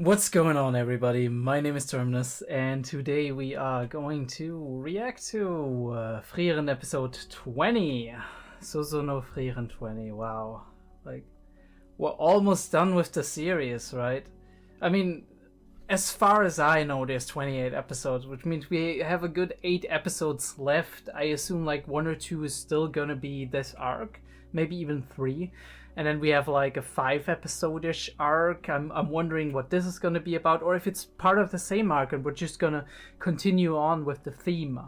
What's going on, everybody? My name is Terminus, and today we are going to react to Frieren episode 20. 𝐸𝐧𝐼 no Frieren 20. Wow. Like, we're almost done with the series, right? I mean, as far as I know, there's 28 episodes, which means we have a good 8 episodes left. I assume like 1 or 2 is still gonna be this arc, maybe even 3. And then we have like a 5-episode-ish arc. I'm wondering what this is going to be about, or if it's part of the same arc and we're just going to continue on with the theme.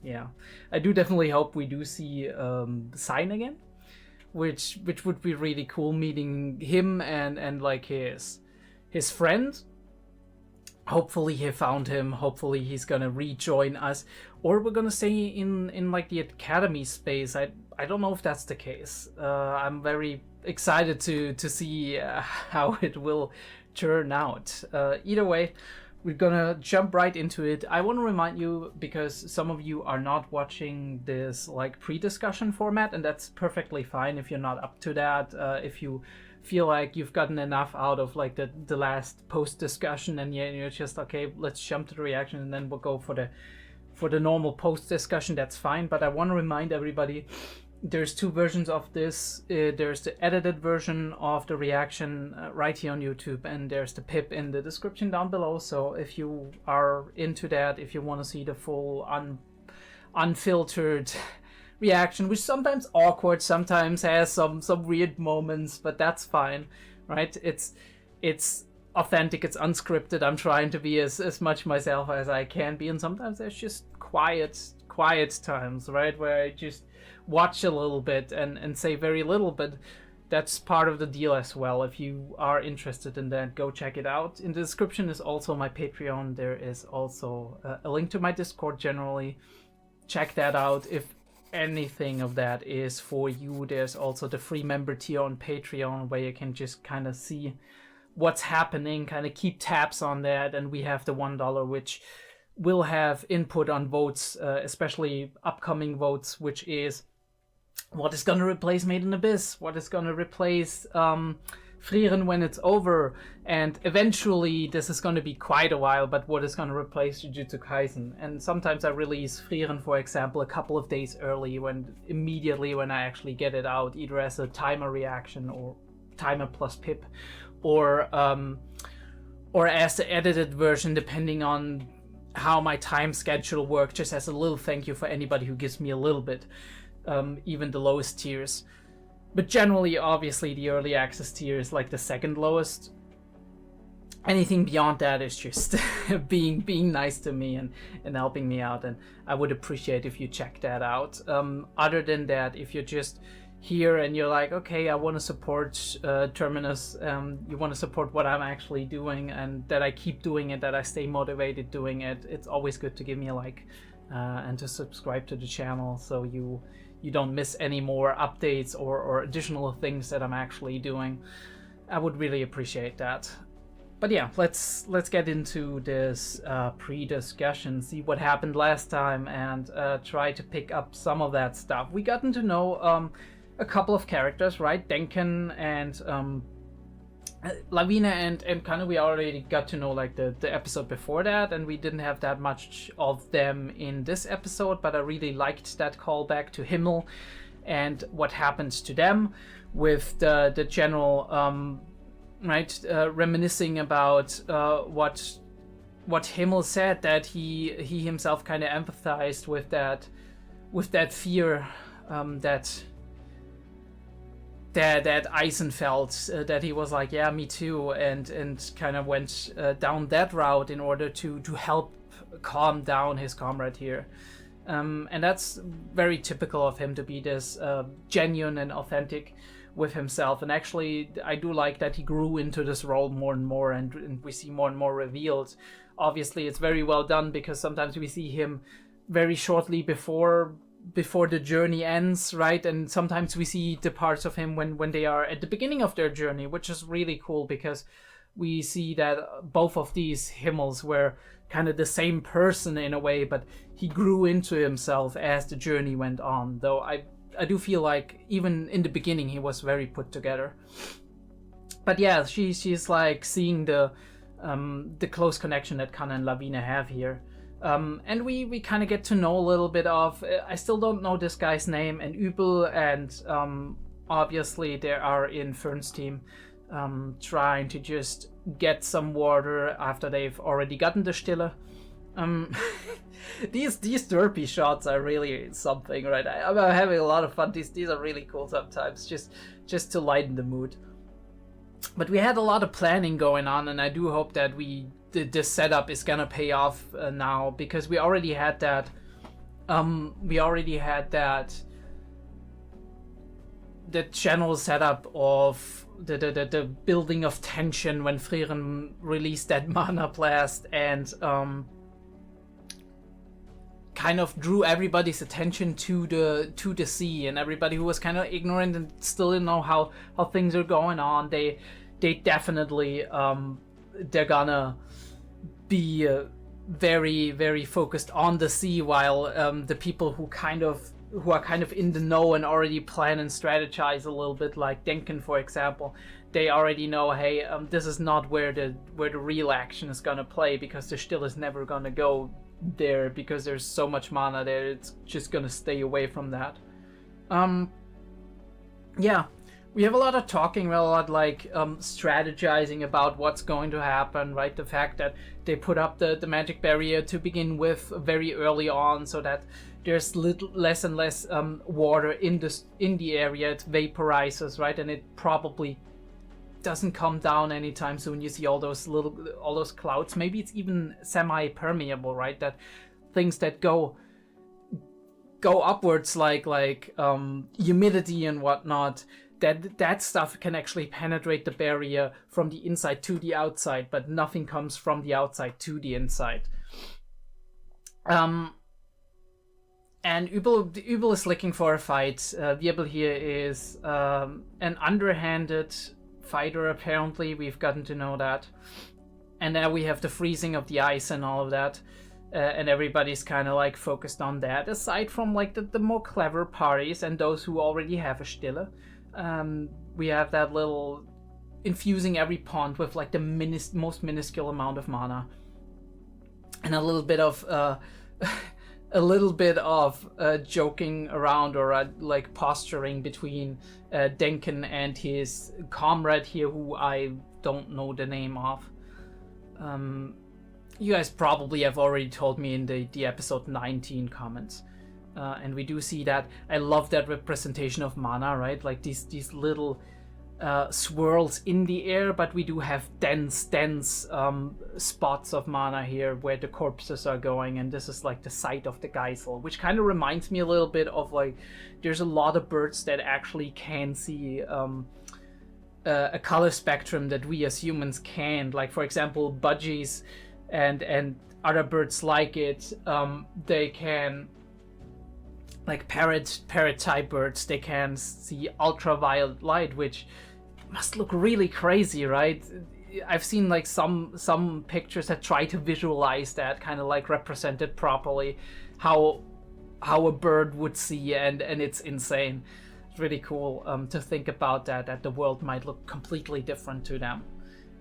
Yeah, I do definitely hope we do see Sign again, which would be really cool, meeting him and like his friend. Hopefully he found him. Hopefully he's gonna rejoin us, or we're gonna stay in like the academy space. I don't know if that's the case. I'm very excited to see how it will turn out. Either way, we're gonna jump right into it. I want to remind you, because some of you are not watching this like pre-discussion format, and that's perfectly fine if you're not up to that. If you feel like you've gotten enough out of like the last post discussion and you're just okay, let's jump to the reaction and then we'll go for the normal post discussion, that's fine. But I want to remind everybody, there's 2 versions of this. There's the edited version of the reaction right here on YouTube, and there's the pip in the description down below. So if you are into that, if you want to see the full unfiltered reaction, which sometimes awkward, sometimes has some weird moments, but that's fine, right? It's authentic, it's unscripted. I'm trying to be as much myself as I can be, and sometimes there's just quiet times, right, where I just watch a little bit and say very little, but that's part of the deal as well. If you are interested in that, go check it out. In the description is also my Patreon. There is also a link to my Discord generally. Check that out if anything of that is for you. There's also the free member tier on Patreon, where you can just kind of see what's happening, kind of keep tabs on that. And we have the $1, which will have input on votes, especially upcoming votes, which is what is going to replace Made in Abyss, what is going to replace Frieren when it's over, and eventually this is going to be quite a while, but what is going to replace Jujutsu Kaisen. And sometimes I release Frieren, for example, a couple of days early, immediately when I actually get it out, either as a timer reaction or timer plus pip, or as the edited version, depending on how my time schedule works, just as a little thank you for anybody who gives me a little bit, even the lowest tiers. But generally, obviously, the early access tier is like the second lowest. Anything beyond that is just being nice to me and helping me out, and I would appreciate if you check that out. Other than that, if you're just here and you're like, okay, I want to support Terminus, you want to support what I'm actually doing, and that I keep doing it, that I stay motivated doing it, it's always good to give me a like and to subscribe to the channel, so you don't miss any more updates or additional things that I'm actually doing. I would really appreciate that. But yeah, let's get into this pre-discussion, see what happened last time, and try to pick up some of that stuff. We gotten to know a couple of characters, right? Denken and Lavina and kind of, we already got to know like the episode before that, and we didn't have that much of them in this episode, but I really liked that callback to Himmel and what happened to them, with the general reminiscing about what Himmel said, that he himself kind of empathized with that fear that Aizen felt, that he was like, yeah, me too, and kind of went down that route in order to help calm down his comrade here. And that's very typical of him, to be this genuine and authentic with himself. And actually, I do like that he grew into this role more and more, and we see more and more revealed. Obviously, it's very well done, because sometimes we see him very shortly before the journey ends, right? And sometimes we see the parts of him when they are at the beginning of their journey, which is really cool, because we see that both of these Himmels were kind of the same person in a way, but he grew into himself as the journey went on. Though I do feel like even in the beginning he was very put together. But yeah, she's like seeing the the close connection that 𝐏𝐢𝐏 and 𝐈𝐦𝐩𝐨𝐫 have here. And we kind of get to know a little bit of, I still don't know this guy's name, and 𝐸𝐏, and obviously they are in Frierin's team, trying to just get some water after they've already gotten the 𝔸𝕓𝕠𝕦𝕥. These derpy shots are really something, right? I'm having a lot of fun. These are really cool sometimes, just to lighten the mood. But we had a lot of planning going on, and I do hope that this setup is gonna pay off now, because we already had that. The general setup of the building of tension when Frieren released that mana blast, and kind of drew everybody's attention to the sea, and everybody who was kind of ignorant and still didn't know how things are going on, they definitely they're gonna be very, very focused on the sea, while the people who are kind of in the know and already plan and strategize a little bit, like 𝐸𝐿, for example, they already know, hey, this is not where the real action is gonna play, because the 𝔸𝕓𝕠𝕦𥃗 is never gonna go there, because there's so much mana there. It's just gonna stay away from that. Yeah, we have a lot of talking, a lot like strategizing about what's going to happen, right? The fact that they put up the magic barrier to begin with very early on, so that there's less and less water in the area. It vaporizes, right? And it probably doesn't come down anytime soon. You see all those clouds. Maybe it's even semi-permeable, right? That things that go upwards, like humidity and whatnot, that stuff can actually penetrate the barrier from the inside to the outside, but nothing comes from the outside to the inside. And 𝐸𝐿 is looking for a fight. 𝐸𝐿 here is an underhanded fighter, apparently. We've gotten to know that. And now we have the freezing of the ice and all of that. And everybody's kind of like focused on that, aside from like the more clever parties and those who already have a 𝔸𝕓𝕠𝕦. We have that little infusing every pond with like the most minuscule amount of mana, and a little bit of joking around, or like posturing between 𝐸𝐿 and his comrade here, who I don't know the name of. You guys probably have already told me in the episode 19 comments. And we do see that. I love that representation of mana, right? Like these little swirls in the air, but we do have dense spots of mana here where the corpses are going, and this is like the site of the 𝐿𝐏𝐧𝐤, which kind of reminds me a little bit of like, there's a lot of birds that actually can see a color spectrum that we as humans can't. Like, for example, budgies and other birds like it, they can, like parrot type birds, they can see ultraviolet light, which must look really crazy, right? I've seen like some pictures that try to visualize that, kind of like represented properly how a bird would see, and it's insane. It's really cool to think about that the world might look completely different to them.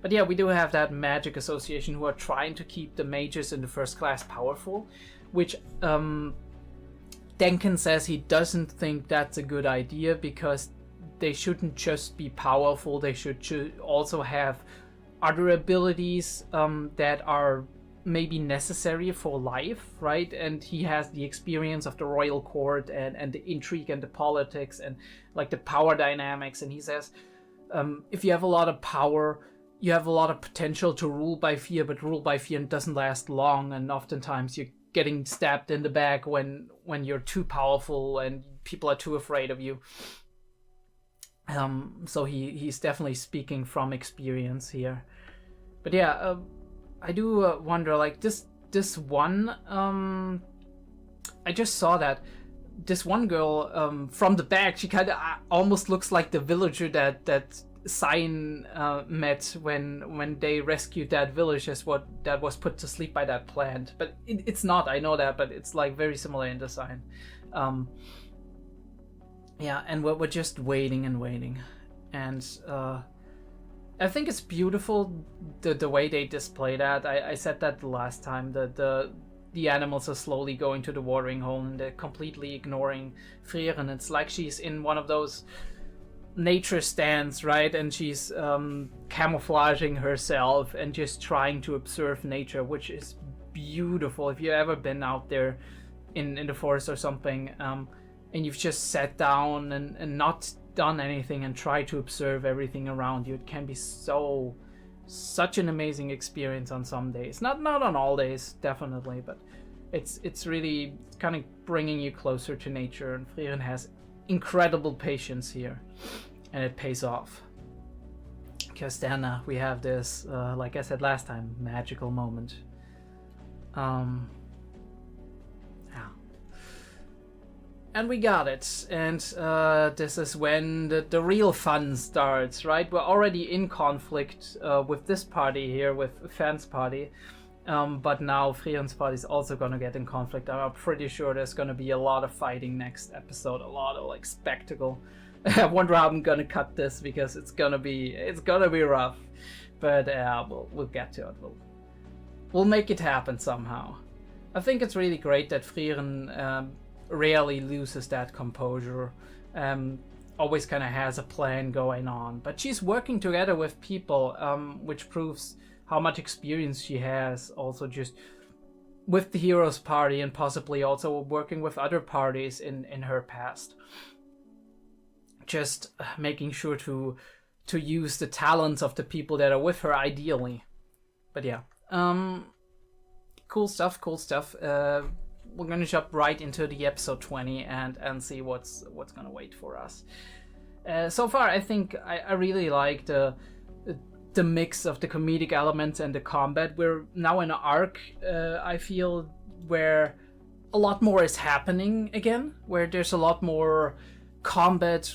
But yeah, we do have that magic association who are trying to keep the mages in the first class powerful, which 𝐸𝐿 says he doesn't think that's a good idea, because they shouldn't just be powerful, they should also have other abilities that are maybe necessary for life, right? And he has the experience of the royal court and the intrigue and the politics and like the power dynamics, and he says if you have a lot of power, you have a lot of potential to rule by fear, but rule by fear doesn't last long, and oftentimes you're getting stabbed in the back when you're too powerful and people are too afraid of you. So he's definitely speaking from experience here. But yeah, I do wonder, like this one, I just saw that this one girl from the back, she kind of almost looks like the villager that Sign met when they rescued that village, as what that was put to sleep by that plant. But it's not, I know that, but it's like very similar in design. Yeah, and we're just waiting and waiting, and I think it's beautiful the way they display that. I said that the last time, that the animals are slowly going to the watering hole and they're completely ignoring Frieren. It's like she's in one of those nature stands, right? And she's camouflaging herself and just trying to observe nature, which is beautiful. If you've ever been out there in the forest or something, and you've just sat down and not done anything and tried to observe everything around you, it can be such an amazing experience on some days. Not on all days, definitely, but it's really kind of bringing you closer to nature, and Frieren has incredible patience here, and it pays off. Because then we have this, like I said last time, magical moment. And we got it, and this is when the real fun starts, right? We're already in conflict with this party here, with Fan's party, but now Frieren's party is also gonna get in conflict. I'm pretty sure there's gonna be a lot of fighting next episode, a lot of like spectacle. I wonder how I'm gonna cut this, because it's gonna be rough, but we'll get to it. We'll make it happen somehow. I think it's really great that Frieren rarely loses that composure, always kind of has a plan going on, but she's working together with people, which proves how much experience she has, also just with the Heroes Party, and possibly also working with other parties in her past. Just making sure to use the talents of the people that are with her, ideally. But yeah, cool stuff. We're gonna jump right into the episode 20 and see what's gonna wait for us. So far, I think I really like the mix of the comedic elements and the combat. We're now in an arc, I feel, where a lot more is happening again, where there's a lot more combat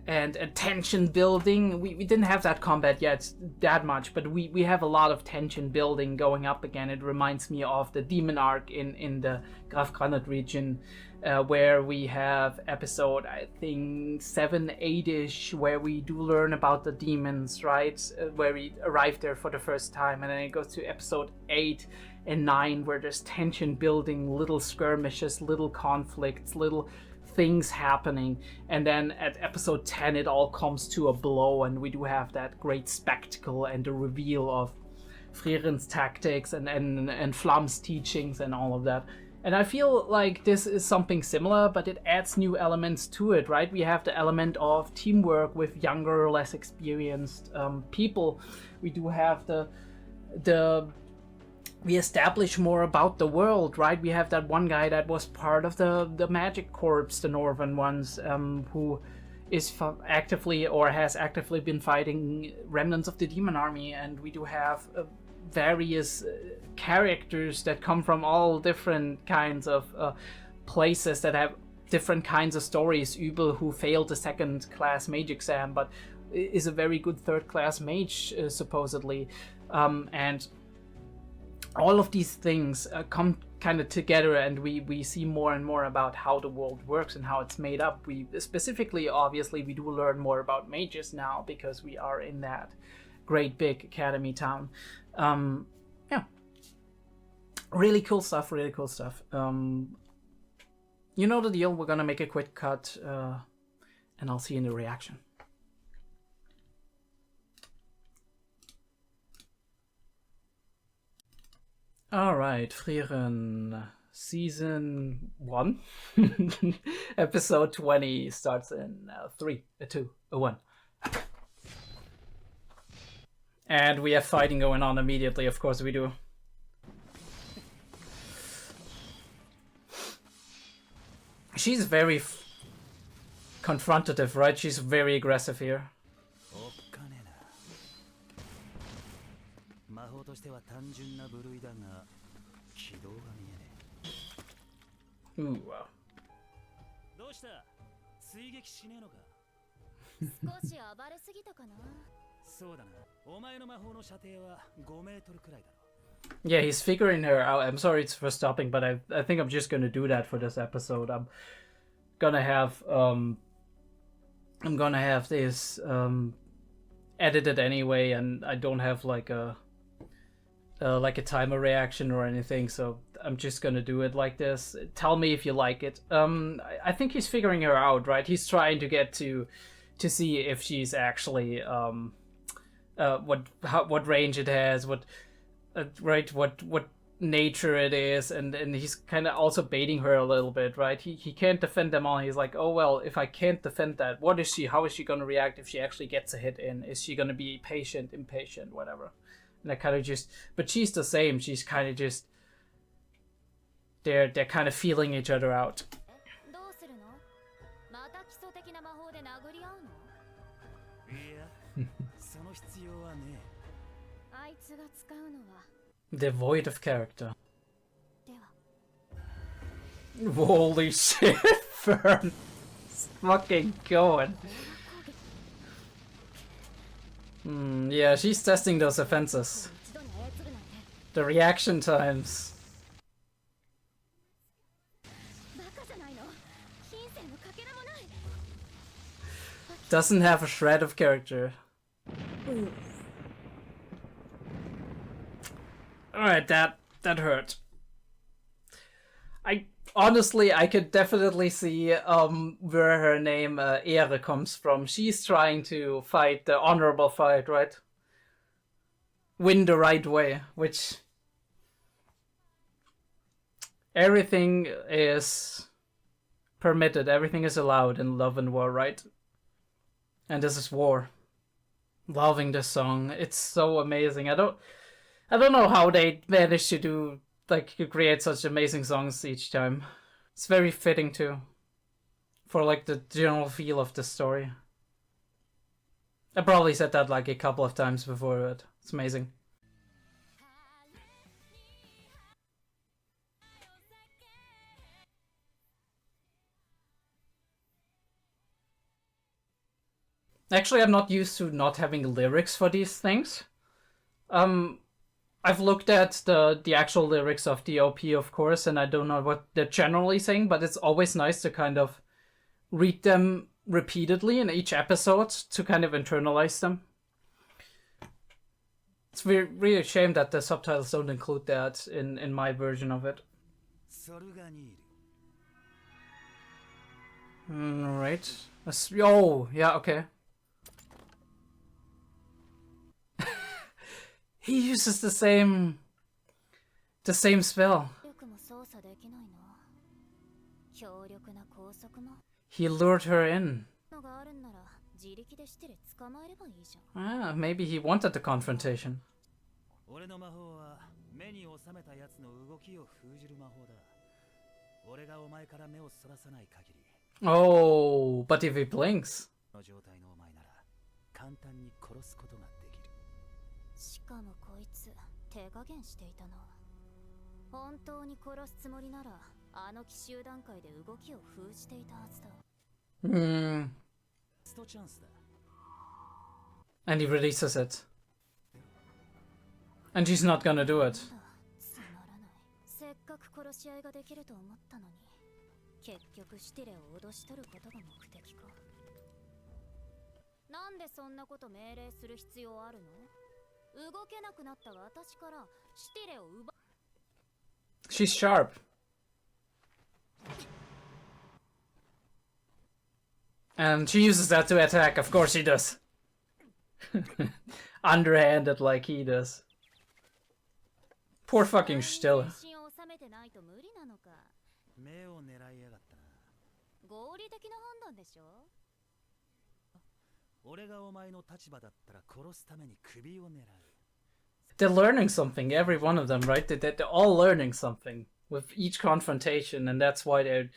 and tension building. We didn't have that combat yet that much, but we have a lot of tension building going up again. It reminds me of the demon arc in the 𝐏𝐢𝐏 region, where we have episode, I think 7, 8-ish, where we do learn about the demons, right? Where we arrive there for the first time, and then it goes to episode 8 and 9, where there's tension building, little skirmishes, little conflicts, little things happening, and then at episode 10 it all comes to a blow, and we do have that great spectacle and the reveal of Frieren's tactics and Flam's teachings and all of that. And I feel like this is something similar, but it adds new elements to it, right? We have the element of teamwork with younger, less experienced people. We do have we establish more about the world, right? We have that one guy that was part of the Magic Corps, the Northern ones, who is actively or has actively been fighting remnants of the Demon Army, and we do have various characters that come from all different kinds of places that have different kinds of stories. 𝐿𝐏𝐿, who failed the second-class mage exam, but is a very good third-class mage, supposedly, and all of these things come kind of together, and we see more and more about how the world works and how it's made up. We specifically, obviously, we do learn more about mages now, because we are in that great big academy town. Yeah, really cool stuff. You know the deal. We're gonna make a quick cut, and I'll see you in the reaction. Alright, Frieren, Season 1, Episode 20 starts in 3, 2, 1. And we have fighting going on immediately, of course we do. She's very confrontative, right? She's very aggressive here. Ooh, wow. Yeah, he's figuring her out. I'm sorry for stopping, but I think I'm just gonna do that for this episode. I'm gonna have this edit it anyway, and I don't have like a timer reaction or anything, so I'm just gonna do it like this. Tell me if you like it. I think he's figuring her out, right? He's trying to get to see if she's actually what range it has, what nature it is, and he's kind of also baiting her a little bit, right? He can't defend them all. He's like, oh well, if I can't defend that, what is she? How is she gonna react if she actually gets a hit in? Is she gonna be patient, impatient, whatever? And I kind of just, but she's the same. She's kind of just, they're kind of feeling each other out. Devoid of character. Holy shit, Fern. It's fucking going. Yeah, she's testing those offenses. The reaction times. Doesn't have a shred of character. Alright, that hurt. Honestly, I could definitely see where her name 𝐏𝐢𝐏 comes from. She's trying to fight the honorable fight, right? Win the right way, which everything is permitted, everything is allowed in love and war, right? And this is war. Loving this song. It's so amazing. I don't know how they managed to do, like, to create such amazing songs each time. It's very fitting too, for like the general feel of the story. I probably said that like a couple of times before, but it's amazing. Actually, I'm not used to not having lyrics for these things. I've looked at the actual lyrics of the OP, of course, and I don't know what they're generally saying, but it's always nice to kind of read them repeatedly in each episode to kind of internalize them. It's really a shame that the subtitles don't include that in my version of it. Right. Oh, yeah, okay. He uses the same spell. He lured her in. Ah, maybe he wanted the confrontation. Oh, but if he blinks. And he releases it. And she's not gonna do it. She's sharp. And she uses that to attack, of course she does. Underhanded like he does. Poor fucking Still. They're learning something, every one of them, right? They're all learning something with each confrontation, and that's why they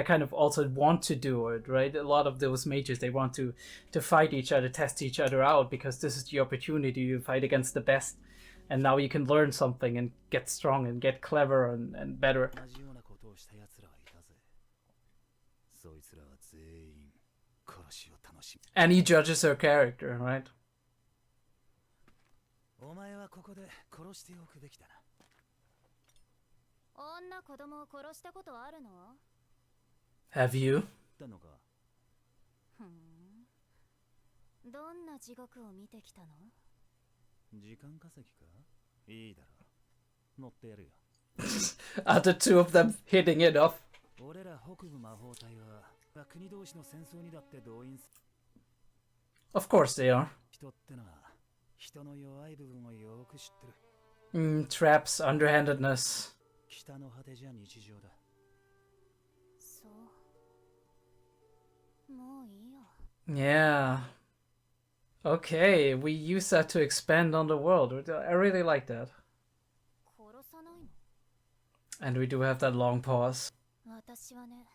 kind of also want to do it, right? A lot of those mages, they want to fight each other, test each other out, because this is the opportunity to fight against the best, and now you can learn something and get strong and get clever and better. And he judges her character, right? Have you? どんな地獄を見てきたの？時間稼ぎか？いいだろう。乗ってやるよ。Are the two of them hitting it off? 俺ら北部魔法隊は国同士の戦争にだって動員す。Of course they are. 人ってのは人の弱い部分をよく知ってる。Traps, underhandedness. 北の果てじゃ日常だ。そう。もういいよ。Yeah. Okay, we use that to expand on the world. I really like that. 殺さないの？ And we do have that long pause. 私はね、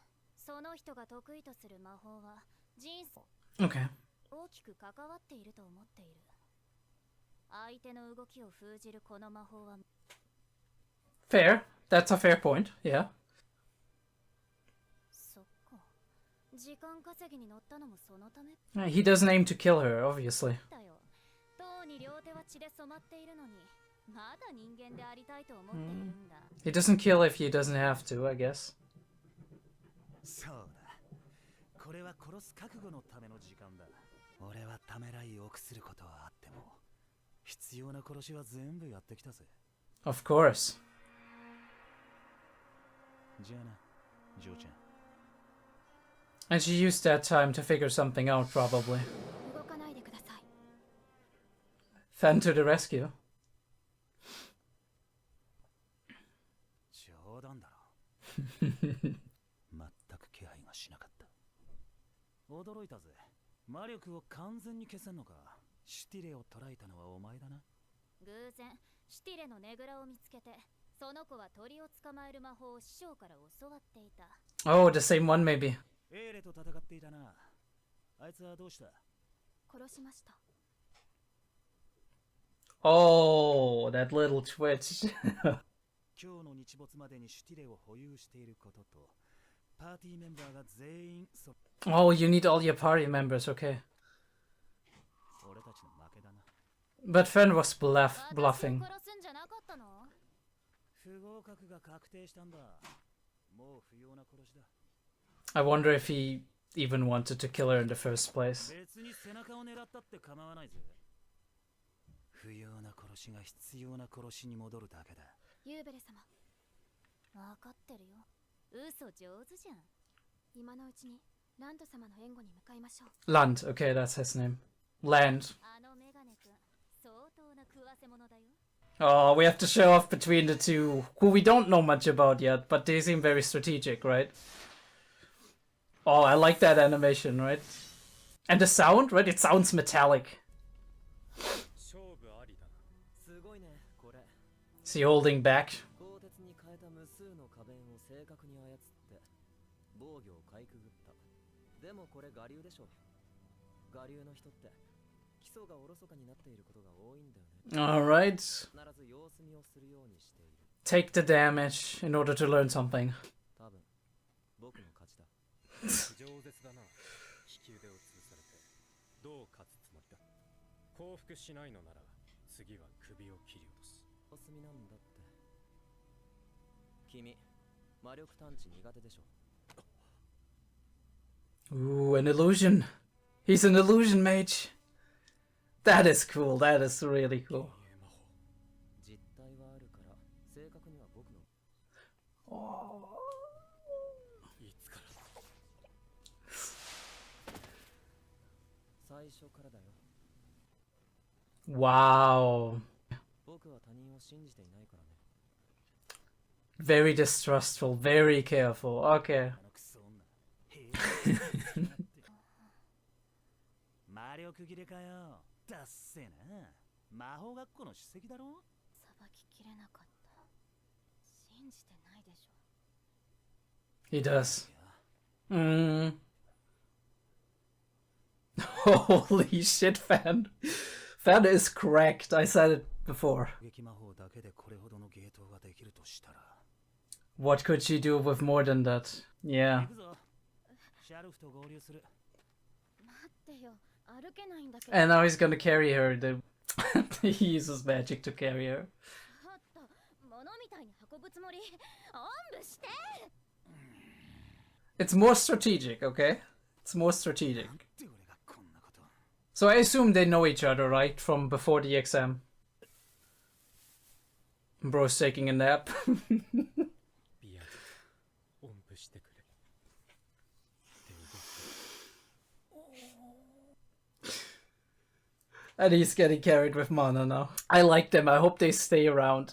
その人が得意とする魔法は人生 Okay. 大きく関わっていると思っている。相手の動きを封じるこの魔法は Fair. That's a fair point. Yeah. そっか。時間稼ぎに乗ったのもそのため He doesn't aim to kill her, obviously. だよ。とうに両手は血で染まっているのに、まだ人間でありたいと思っているんだ。He doesn't kill if he doesn't have to, I guess. そうだ。これは殺す覚悟のための時間だ。俺はためらいを臆することはあっても、必要な殺しは全部やってきたぜ。Of course. じゃあな、ジョーちゃん。And she used that time to figure something out, probably. 動かないでください。 Fan to the rescue. 冗談だろ。全く気配がしなかった。驚いたぜ。魔力を完全に消せんのか。シュティレを捕らえたのはお前だな。偶然、シュティレのねぐらを見つけて、その子は鳥を捕まえる魔法を師匠から教わっていた。Oh, the same one, maybe. エーレと戦っていたな。あいつはどうした？殺しました。Oh, that little twitch. 今日の日没までにシュティレを保有していることと、パーティーメンバーが全員そ。Oh, you need all your party members, okay. 俺たちの負けだな。But Fen was bluffing. 殺すんじゃなかったの？不合格が確定したんだ。もう不要な殺しだ。I wonder if he even wanted to kill her in the first place. 別に背中を狙ったって構わないぜ。不要な殺しが必要な殺しに戻るだけだ。ユーベレ様。わかってるよ。嘘上手じゃん。今のうちにランド様の援護に向かいましょう。Land, okay, that's his name. Land. あのメガネ君、相当な食わせ者だよ。Oh, we have to show off between the two, who we don't know much about yet, but they seem very strategic, right? Oh, I like that animation, right? And the sound, right? It sounds metallic. Is he holding back? でもこれ我流でしょ。我流の人って基礎がおろそかになっていることが多いんだよね。Alright. 必ず様子見をするようにしている。Take the damage in order to learn something. 多分僕の勝ちだ。饒舌だな。利き腕を潰されてどう勝つつもりだ。降伏しないのなら次は首を切り落とす。様子見なんだって。君魔力探知苦手でしょ。Ooh, an illusion. He's an illusion mage. That is cool. That is really cool. 実体はあるから正確には僕の。いつから最初からだよ。 Wow. 僕は他人を信じていないからね。 Very distrustful. Very careful. Okay. 魔力切れかよ。だっせな。魔法学校の首席だろ。さばききれなかった。信じてないでしょ。 He does. Holy shit, Fan. Fan is cracked. I said it before. 撃魔法だけでこれほどのゲートができるとしたら。What could she do with more than that? Yeah. 行くぞ。シャルフと合流する。待ってよ。歩けないんだけど。 And now he's gonna carry her. He uses magic to carry her. ちょっと物みたいに運ぶつもり。おんぶして。 It's more strategic, okay? It's more strategic. So I assume they know each other, right? From before the exam. Bro's taking a nap. ビア音符してくれ。And he's getting carried with mana now. I like them. I hope they stay around.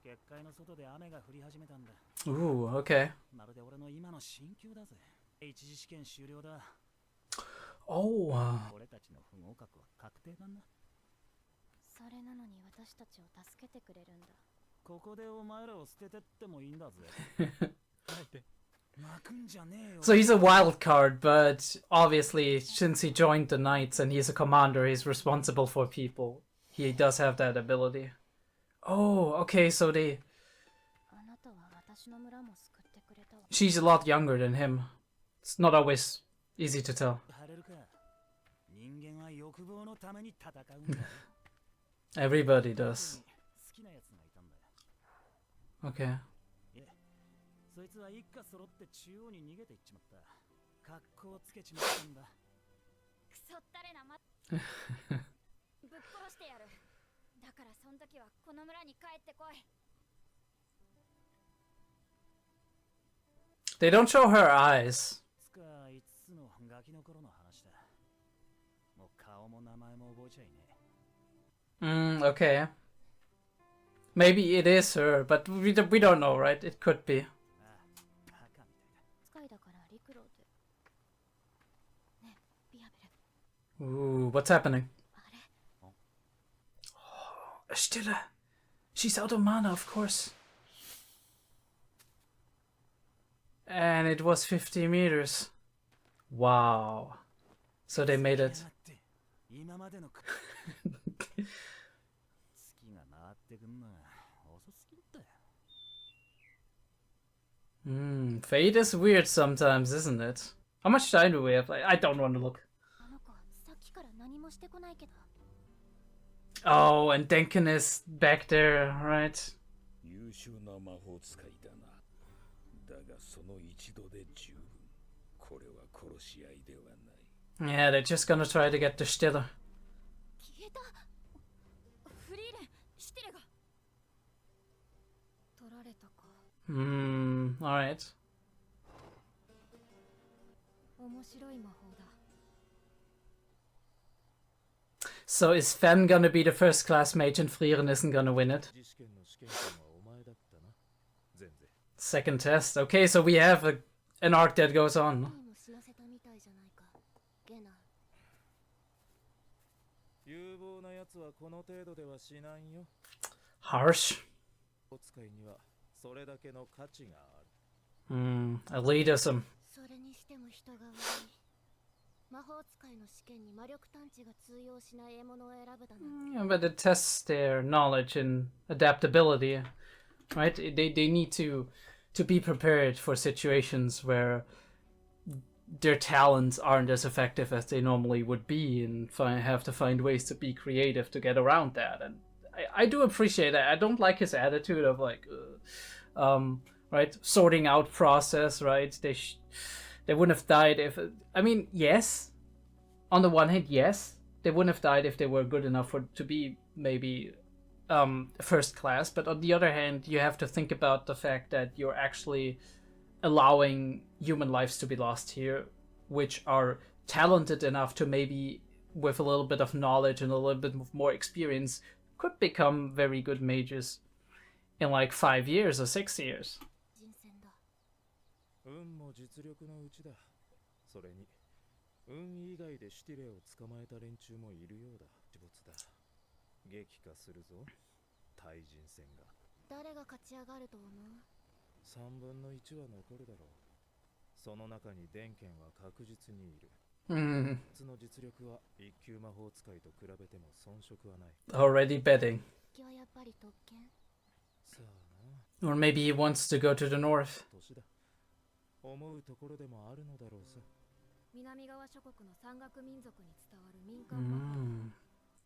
結界の外で雨が降り始めたんだ。 Ooh, okay. まるで俺の今の心境だぜ。一次試験終了だ。 Oh, 俺たちの不合格は確定だな。それなのに私たちを助けてくれるんだ。ここでお前らを捨ててってもいいんだぜ。泣くんじゃねえよ。 so he's a wild card, but obviously, since he joined the Knights and he's a commander, he's responsible for people. He does have that ability. Oh, okay, so they... あなたは私の村も救ってくれたわ。 She's a lot younger than him. It's not always easy to tell. 晴れるか。人間は欲望のために戦うんだ。 Everybody does. 好きなやつがいたんだよ。 Okay. そいつは一家揃って中央に逃げていっちまった。格好をつけちまったんだ。クソったれなま。ぶっ殺してやる。だからその時はこの村に帰ってこい。 They don't show her eyes. つか5つのガキの頃の話だ。もう顔も名前も覚えちゃいねえ。 Okay. Maybe it is her, but we don't know, right? It could be. バカみたいだ。使いだから陸路で。ねえ、ビアベル。 Ooh, what's happening? あれ Stille. She's out of mana, of course. And it was 50 meters. Wow. So they made it. 今までの月が回ってくんのが遅すぎんだよ。 Fate is weird sometimes, isn't it? How much time do we have? I don't want to look. あの子、さっきから何もしてこないけど。 Oh, and Denken is back there, right? 優秀な魔法使いだな。だがその一度で十分。これは殺し合いではない。 Yeah, they're just gonna try to get to Stille. 消えた。フリーレン、シテレが。取られたか。 Alright. 面白い魔法だ。 So is Fen gonna be the first class mage and Frieren isn't gonna win it? 次試験の試験官はお前だったな。全然。 Second test. Okay, so we have an arc that goes on. 前も死なせたみたいじゃないか。ゲナ。有望な奴はこの程度ではしないよ。 Harsh. お使いにはそれだけの価値がある。Elitism. それにしても人が悪い。魔法使いの試験に魔力探知が通用しない獲物を選ぶだなんて。 Yeah, but it tests their knowledge and adaptability, right? They need to be prepared for situations where their talents aren't as effective as they normally would be, and have to find ways to be creative to get around that. And I do appreciate that. I don't like his attitude of like, right, sorting out process, right? They wouldn't have died if... I mean, yes. On the one hand, yes. They wouldn't have died if they were good enough to be maybe first class. But on the other hand, you have to think about the fact that you're actually allowing human lives to be lost here, which are talented enough to maybe, with a little bit of knowledge and a little bit more experience, could become very good mages in like 5 years or 6 years. 人選だ。運も実力のうちだ。それに運以外でシティレを捕まえた連中もいるようだ。鬼没だ。激化するぞ。対人戦が。誰が勝ち上がると思う？ 3分の1は残るだろう。その中に電剣は確実にいる。その実力は一級魔法使いと比べても遜色はない。 Already betting. 敵はやっぱり特権？ さあな。 Or maybe he wants to go to the north. 年だ。思うところでもあるのだろうさ。南側諸国の山岳民族に伝わる民間魔法。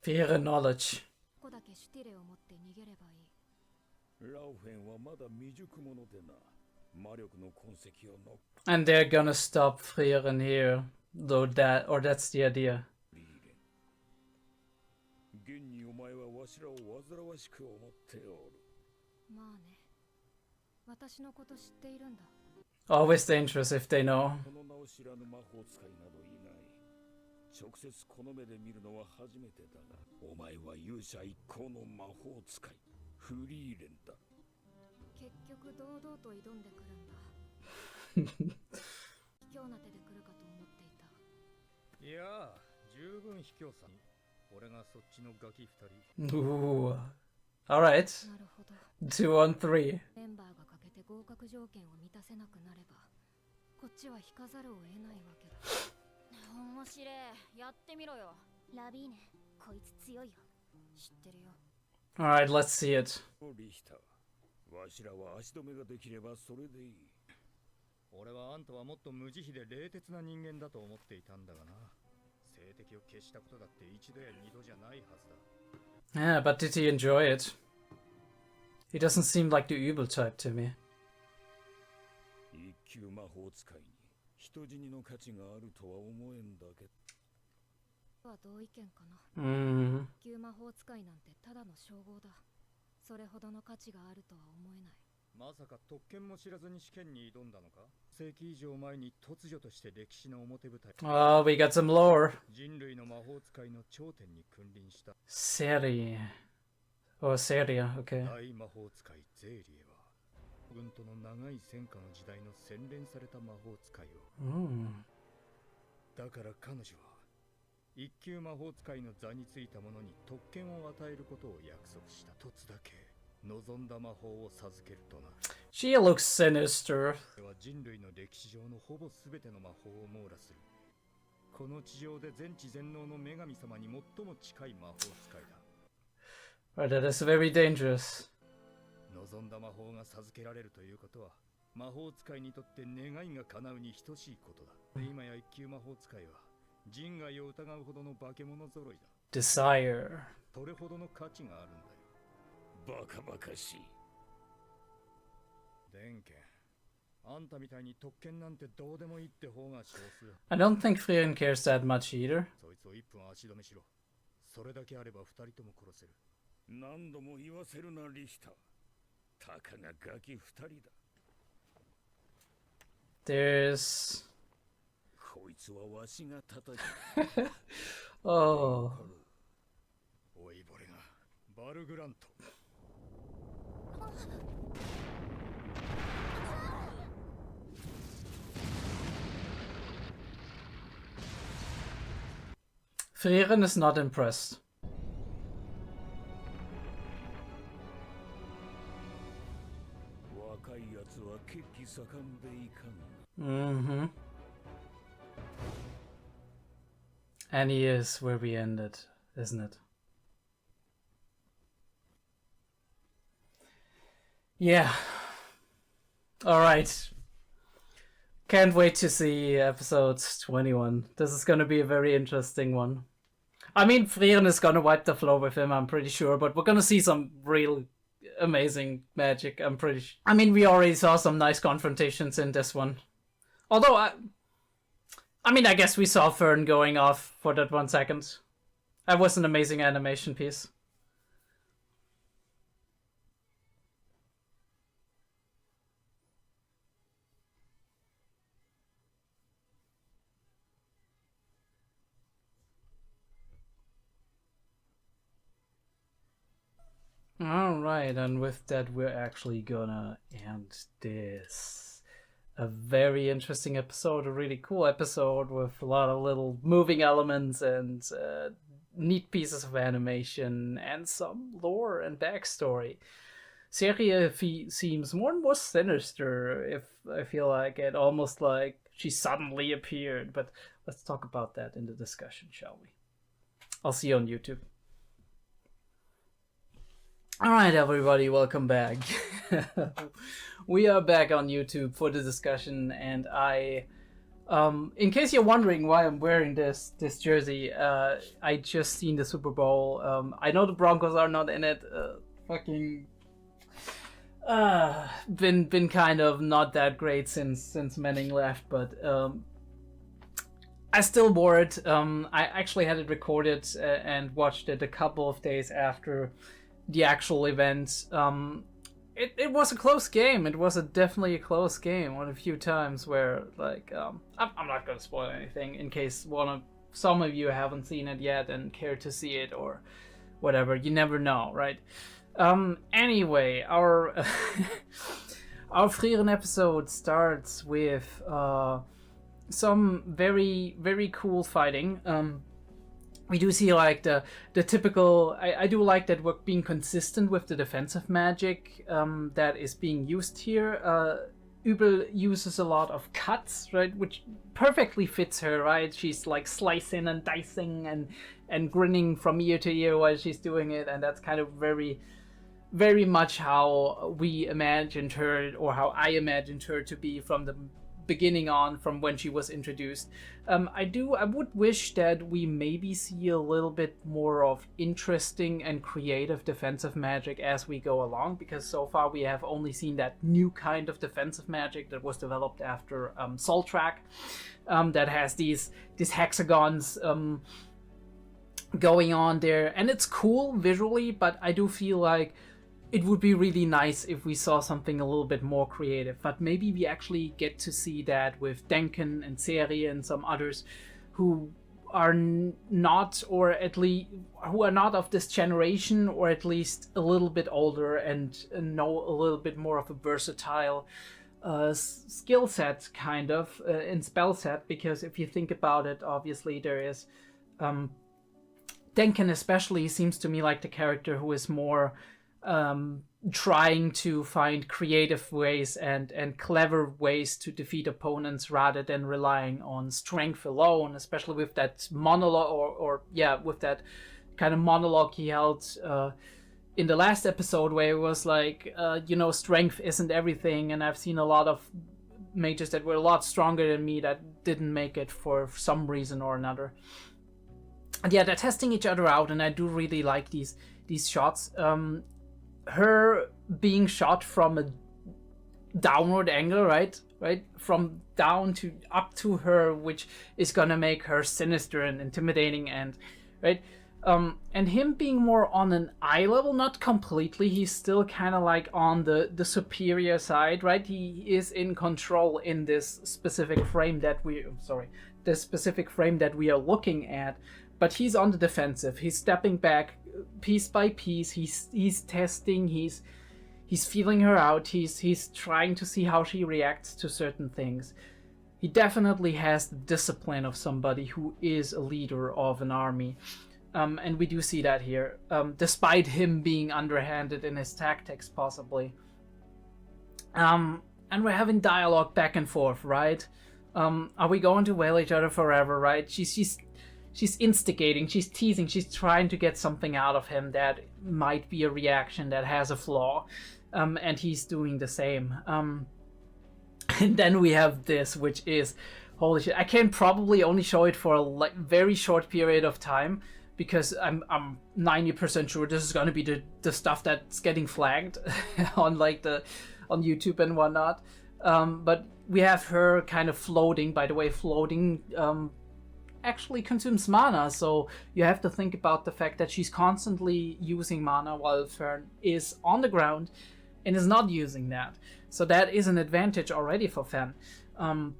Fear knowledge. ここだけシュティレを持って逃げればいい。ラウフェンはまだ未熟者でな。魔力の痕跡を残 And they're gonna stop Frieren here. Though that's the idea. り入れ。現にお前はわしらを煩わしく思っておる。まあね。私のこと知っているんだ。Always dangerous if they know. この名を知らぬ魔法使いなどいない。直接この目で見るのは初めてだが、お前は勇者一行の魔法使い、フリーレンだ。結局堂々と挑んでくるんだ。卑怯な手で来るかと思っていた。いや、十分卑怯さ。俺がそっちのガキ二人。Ooh. Alright. なるほど。 2 on 3. メンバーがかけて合格条件を満たせなくなれば、こっちは引かざるを得ないわけだ。面白い。やってみろよ。ラビーネ、こいつ強いよ。知ってるよ。Alright, let's see it. リヒター、わしらは足止めができればそれでいい。俺はあんたはもっと無慈悲で冷徹な人間だと思っていたんだがな。性敵を消したことだって一度や二度じゃないはずだ。Yeah, but did he enjoy it? He doesn't seem like the evil type to me. 一級魔法使いに人死にの価値があるとは思えんだけど。は同意見かな。Mm. 一級魔法使いなんてただの称号だ。それほどの価値があるとは思えない。まさか特権も知らずに試験に挑んだのか。世紀以上前に突如として歴史の表舞台。Oh, we got some lore. 人類の魔法使いの頂点に君臨した。Seri. Oh, Seria, okay. 大魔法使いゼーリエは軍との長い戦火の時代の洗練された魔法使いを。Mm. だから彼女は一級魔法使いの座についた者に特権を与えることを約束した。一つだけ望んだ魔法を授けるとな。She looks sinister. これは人類の歴史上のほぼ全ての魔法を網羅する。この地上で全知全能の女神様に最も近い魔法使いだ。Right, that is very dangerous. 望んだ魔法が授けられるということは魔法使いにとって願いが叶うに等しいことだ。今や一級魔法使いは人外を疑うほどの化け物揃いだ。 Desire. それほどの価値があるんだよ。バカバカしい。電剣、あんたみたいに特権なんてどうでもいいって方が少数。 I don't think Frieren cares that much either. そいつを1分足止めしろ。それだけあれば2人とも殺せる。何度も言わせるなリヒター。たかがガキ2人だ。 There's... こいつはわしが叩き。Oh. おいぼれがバルグラント。Frieren is not impressed. 若いやつは血気盛んでいかん。 Mm-hmm. And he is where we ended, isn't it? Yeah. Alright. Can't wait to see episode 21. This is gonna be a very interesting one. I mean, Frieren is gonna wipe the floor with him, I'm pretty sure, but we're gonna see some real amazing magic, I'm pretty sure. I mean, we already saw some nice confrontations in this one. Although, I mean, I guess we saw Fern going off for that 1 second. That was an amazing animation piece. Alright, and with that we're actually gonna end this. A very interesting episode, a really cool episode with a lot of little moving elements and neat pieces of animation and some lore and backstory. 𝐏𝐢𝐏 seems more and more sinister, if I feel like it, almost like she suddenly appeared, but let's talk about that in the discussion, shall we? I'll see you on YouTube. Alright everybody, welcome back. We are back on YouTube for the discussion, and I, in case you're wondering why I'm wearing this jersey, I just seen the Super Bowl. I know the Broncos are not in it, been kind of not that great since Manning left, but I still wore it. I actually had it recorded and watched it a couple of days after the actual event. It was a close game. It was definitely a close game. One of the few times where, like, I'm not going to spoil anything in case some of you haven't seen it yet and care to see it or whatever. You never know, right? Anyway, our our Frieren episode starts with some very, very cool fighting. We do see like the typical. I do like that we're being consistent with the defensive magic that is being used here. 𝐸𝐏 uses a lot of cuts, right, which perfectly fits her, right? She's like slicing and dicing and grinning from ear to ear while she's doing it, and that's kind of very, very much how we imagined her, or how I imagined her to be from the beginning on, from when she was introduced. I would wish that we maybe see a little bit more of interesting and creative defensive magic as we go along, because so far we have only seen that new kind of defensive magic that was developed after 𝐸𝐷𝐿 that has these hexagons going on there, and it's cool visually, but I do feel like it would be really nice if we saw something a little bit more creative. But maybe we actually get to see that with Denken and 𝐸𝐷𝐿 and some others who are not, or at least who are not of this generation, or at least a little bit older and know a little bit more of a versatile skill set, kind of, in spell set. Because if you think about it, obviously there is Denken especially seems to me like the character who is more trying to find creative ways and clever ways to defeat opponents rather than relying on strength alone, especially with that monologue or with that kind of monologue he held in the last episode, where it was like, strength isn't everything, and I've seen a lot of mages that were a lot stronger than me that didn't make it for some reason or another. And yeah, they're testing each other out, and I do really like these shots. Her being shot from a downward angle, right, from down to up to her, which is gonna make her sinister and intimidating, and right, and him being more on an eye level, not completely. He's still kind of like on the superior side, right? He is in control in this specific frame that we are looking at, but he's on the defensive. He's stepping back piece by piece. He's testing, he's feeling her out, he's trying to see how she reacts to certain things. He definitely has the discipline of somebody who is a leader of an army, and we do see that here, despite him being underhanded in his tactics possibly. And we're having dialogue back and forth, right? Are we going to wail each other forever, right? She's instigating, she's teasing, she's trying to get something out of him that might be a reaction that has a flaw, and he's doing the same. And then we have this, which is, holy shit, I can probably only show it for a very short period of time, because I'm 90% sure this is going to be the stuff that's getting flagged on on YouTube and whatnot. But we have her kind of floating. By the way, floating actually consumes mana, so you have to think about the fact that she's constantly using mana while Fern is on the ground and is not using that. So that is an advantage already for Fen. And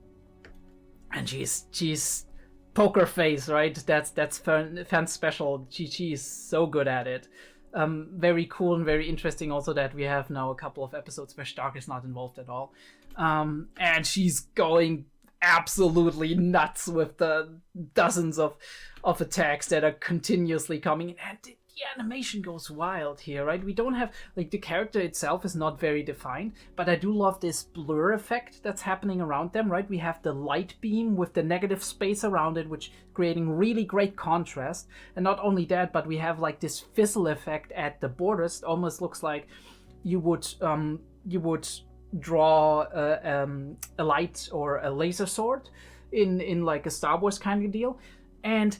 she's poker face, right? That's Fen's special. She's so good at it. Very cool and very interesting also that we have now a couple of episodes where Stark is not involved at all. And she's going absolutely nuts with the dozens of attacks that are continuously coming in, and the animation goes wild here, right? We don't have, like, the character itself is not very defined, but I do love this blur effect that's happening around them, right? We have the light beam with the negative space around it, which creating really great contrast. And not only that, but we have like this fizzle effect at the borders. It almost looks like you would draw a light or a laser sword in like a Star Wars kind of deal, and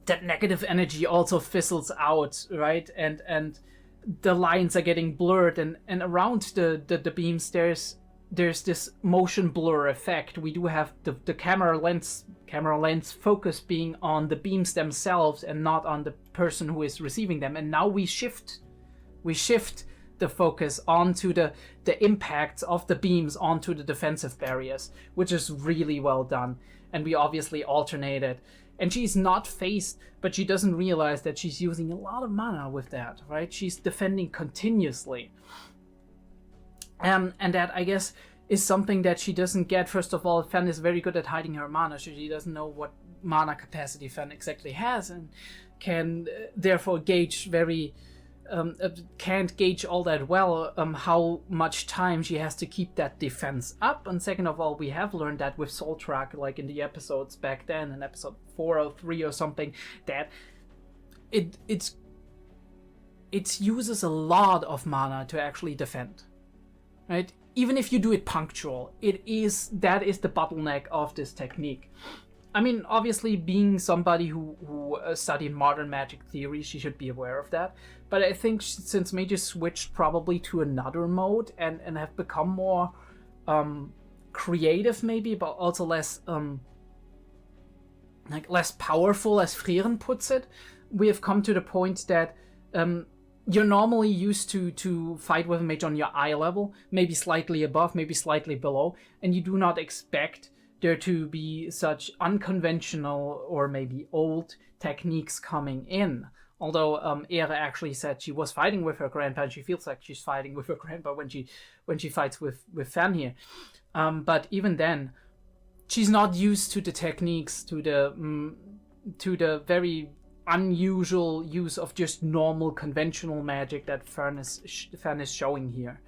that negative energy also fizzles out, right? And the lines are getting blurred, and around the beams there's there's this motion blur effect. We do have the camera lens focus being on the beams themselves and not on the person who is receiving them. And now we shift the focus onto the impacts of the beams onto the defensive barriers, which is really well done. And we obviously alternate it. And she's not phased, but she doesn't realize that she's using a lot of mana with that, right? She's defending continuously. And that, I guess, is something that she doesn't get. First of all, Fen is very good at hiding her mana, so she doesn't know what mana capacity Fen exactly has, and can therefore gauge can't gauge all that well how much time she has to keep that defense up. And second of all, we have learned that with 𝐸𝐷𝕠𝕦�⁶, like in the episodes back then, in episode 4 or 3 or something, that it uses a lot of mana to actually defend, right? Even if you do it punctual, that is the bottleneck of this technique. I mean, obviously, being somebody who studied modern magic theory, she should be aware of that. But I think since mages switched probably to another mode and have become more creative, maybe, but also less less powerful, as Frieren puts it, we have come to the point that you're normally used to fight with a mage on your eye level, maybe slightly above, maybe slightly below, and you do not expect there to be such unconventional or maybe old techniques coming in. Although 𝐸𝐬𝐏 actually said she was fighting with her grandpa, and she feels like she's fighting with her grandpa when she fights with Fen here. But even then, she's not used to the techniques, to the very unusual use of just normal conventional magic that Fen is showing here.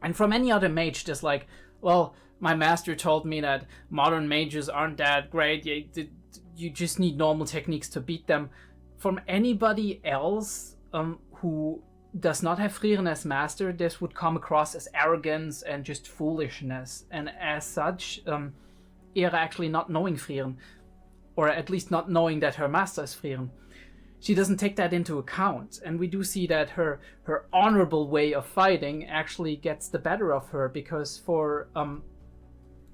And from any other mage, just like, well, my master told me that modern mages aren't that great, you just need normal techniques to beat them. From anybody else who does not have Frieren as master, this would come across as arrogance and just foolishness. And as such, 𝐸𝐬𝐏 actually not knowing Frieren, or at least not knowing that her master is Frieren, she doesn't take that into account. And we do see that her honorable way of fighting actually gets the better of her, because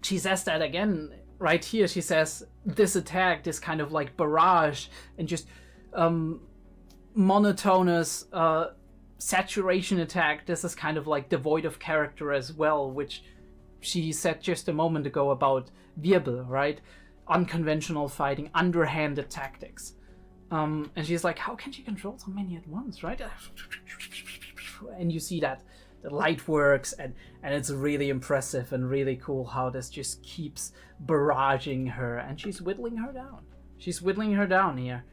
she says that again right here. She says this attack, this kind of like barrage and just monotonous saturation attack, this is kind of like devoid of character as well, which she said just a moment ago about 𝐸𝐴𝐵, right? Unconventional fighting, underhanded tactics. And she's like, how can she control so many at once, right? And you see that the light works, and it's really impressive and really cool how this just keeps barraging her, and she's whittling her down. She's whittling her down here.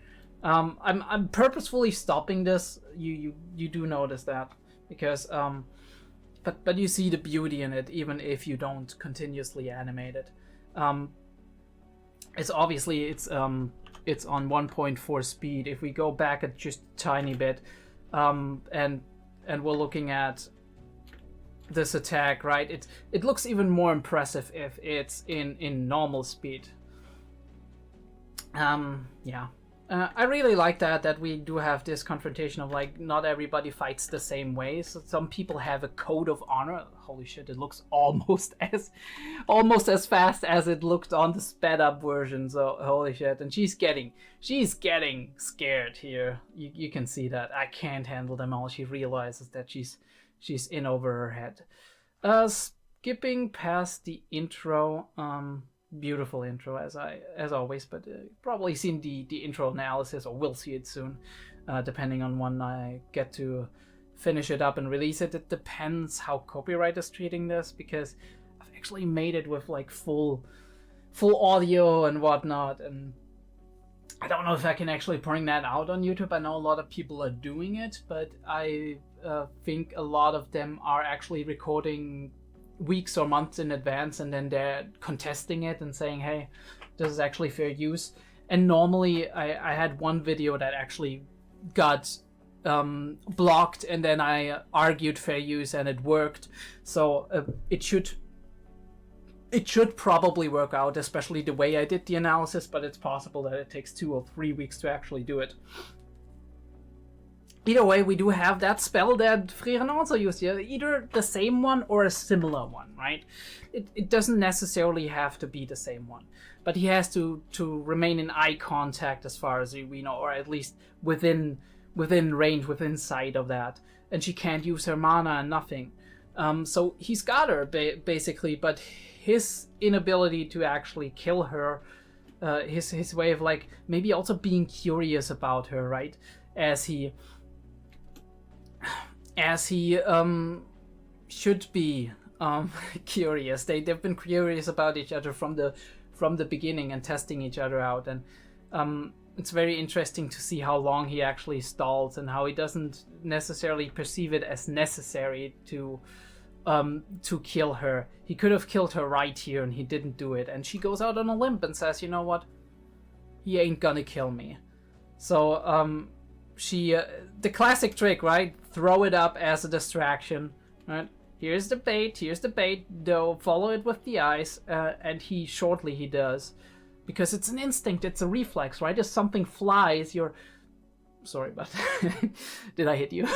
I'm purposefully stopping this. You do notice that, because but you see the beauty in it, even if you don't continuously animate it. It's obviously it's on 1.4 speed. If we go back a just tiny bit, and we're looking at this attack, right? It looks even more impressive if it's in normal speed. Yeah. I really like that we do have this confrontation of like not everybody fights the same way. So some people have a code of honor. Holy shit, it looks almost as fast as it looked on the sped up version. So holy shit, and she's getting scared here. You can see that I can't handle them all. She realizes that she's in over her head. Skipping past the intro. Beautiful intro as always, but probably seen the intro analysis, or will see it soon, depending on when I get to finish it up and release it. It depends how copyright is treating this, because I've actually made it with like full audio and whatnot, and I don't know if I can actually bring that out on YouTube. I know a lot of people are doing it, but I think a lot of them are actually recording weeks or months in advance, and then they're contesting it and saying, hey, this is actually fair use. And normally I had one video that actually got blocked, and then I argued fair use and it worked. So it should probably work out, especially the way I did the analysis, but it's possible that it takes 2 or 3 weeks to actually do it. either way, we do have that spell that Frieren also used here. Either the same one or a similar one, right? It doesn't necessarily have to be the same one. But he has to remain in eye contact as far as we know, or at least within range, within sight of that. And she can't use her mana and nothing. So he's got her, basically, but his inability to actually kill her, his way of, like, maybe also being curious about her, right? As he should be curious. They've been curious about each other from the beginning and testing each other out, and it's very interesting to see how long he actually stalls and how he doesn't necessarily perceive it as necessary to kill her. He could have killed her right here and he didn't do it, and she goes out on a limb and says, you know what, he ain't gonna kill me. So she the classic trick, right? Throw it up as a distraction, right? Here's the bait, though follow it with the eyes, and he does. Because it's an instinct, it's a reflex, right? If something flies, you're... Sorry, but... Did I hit you?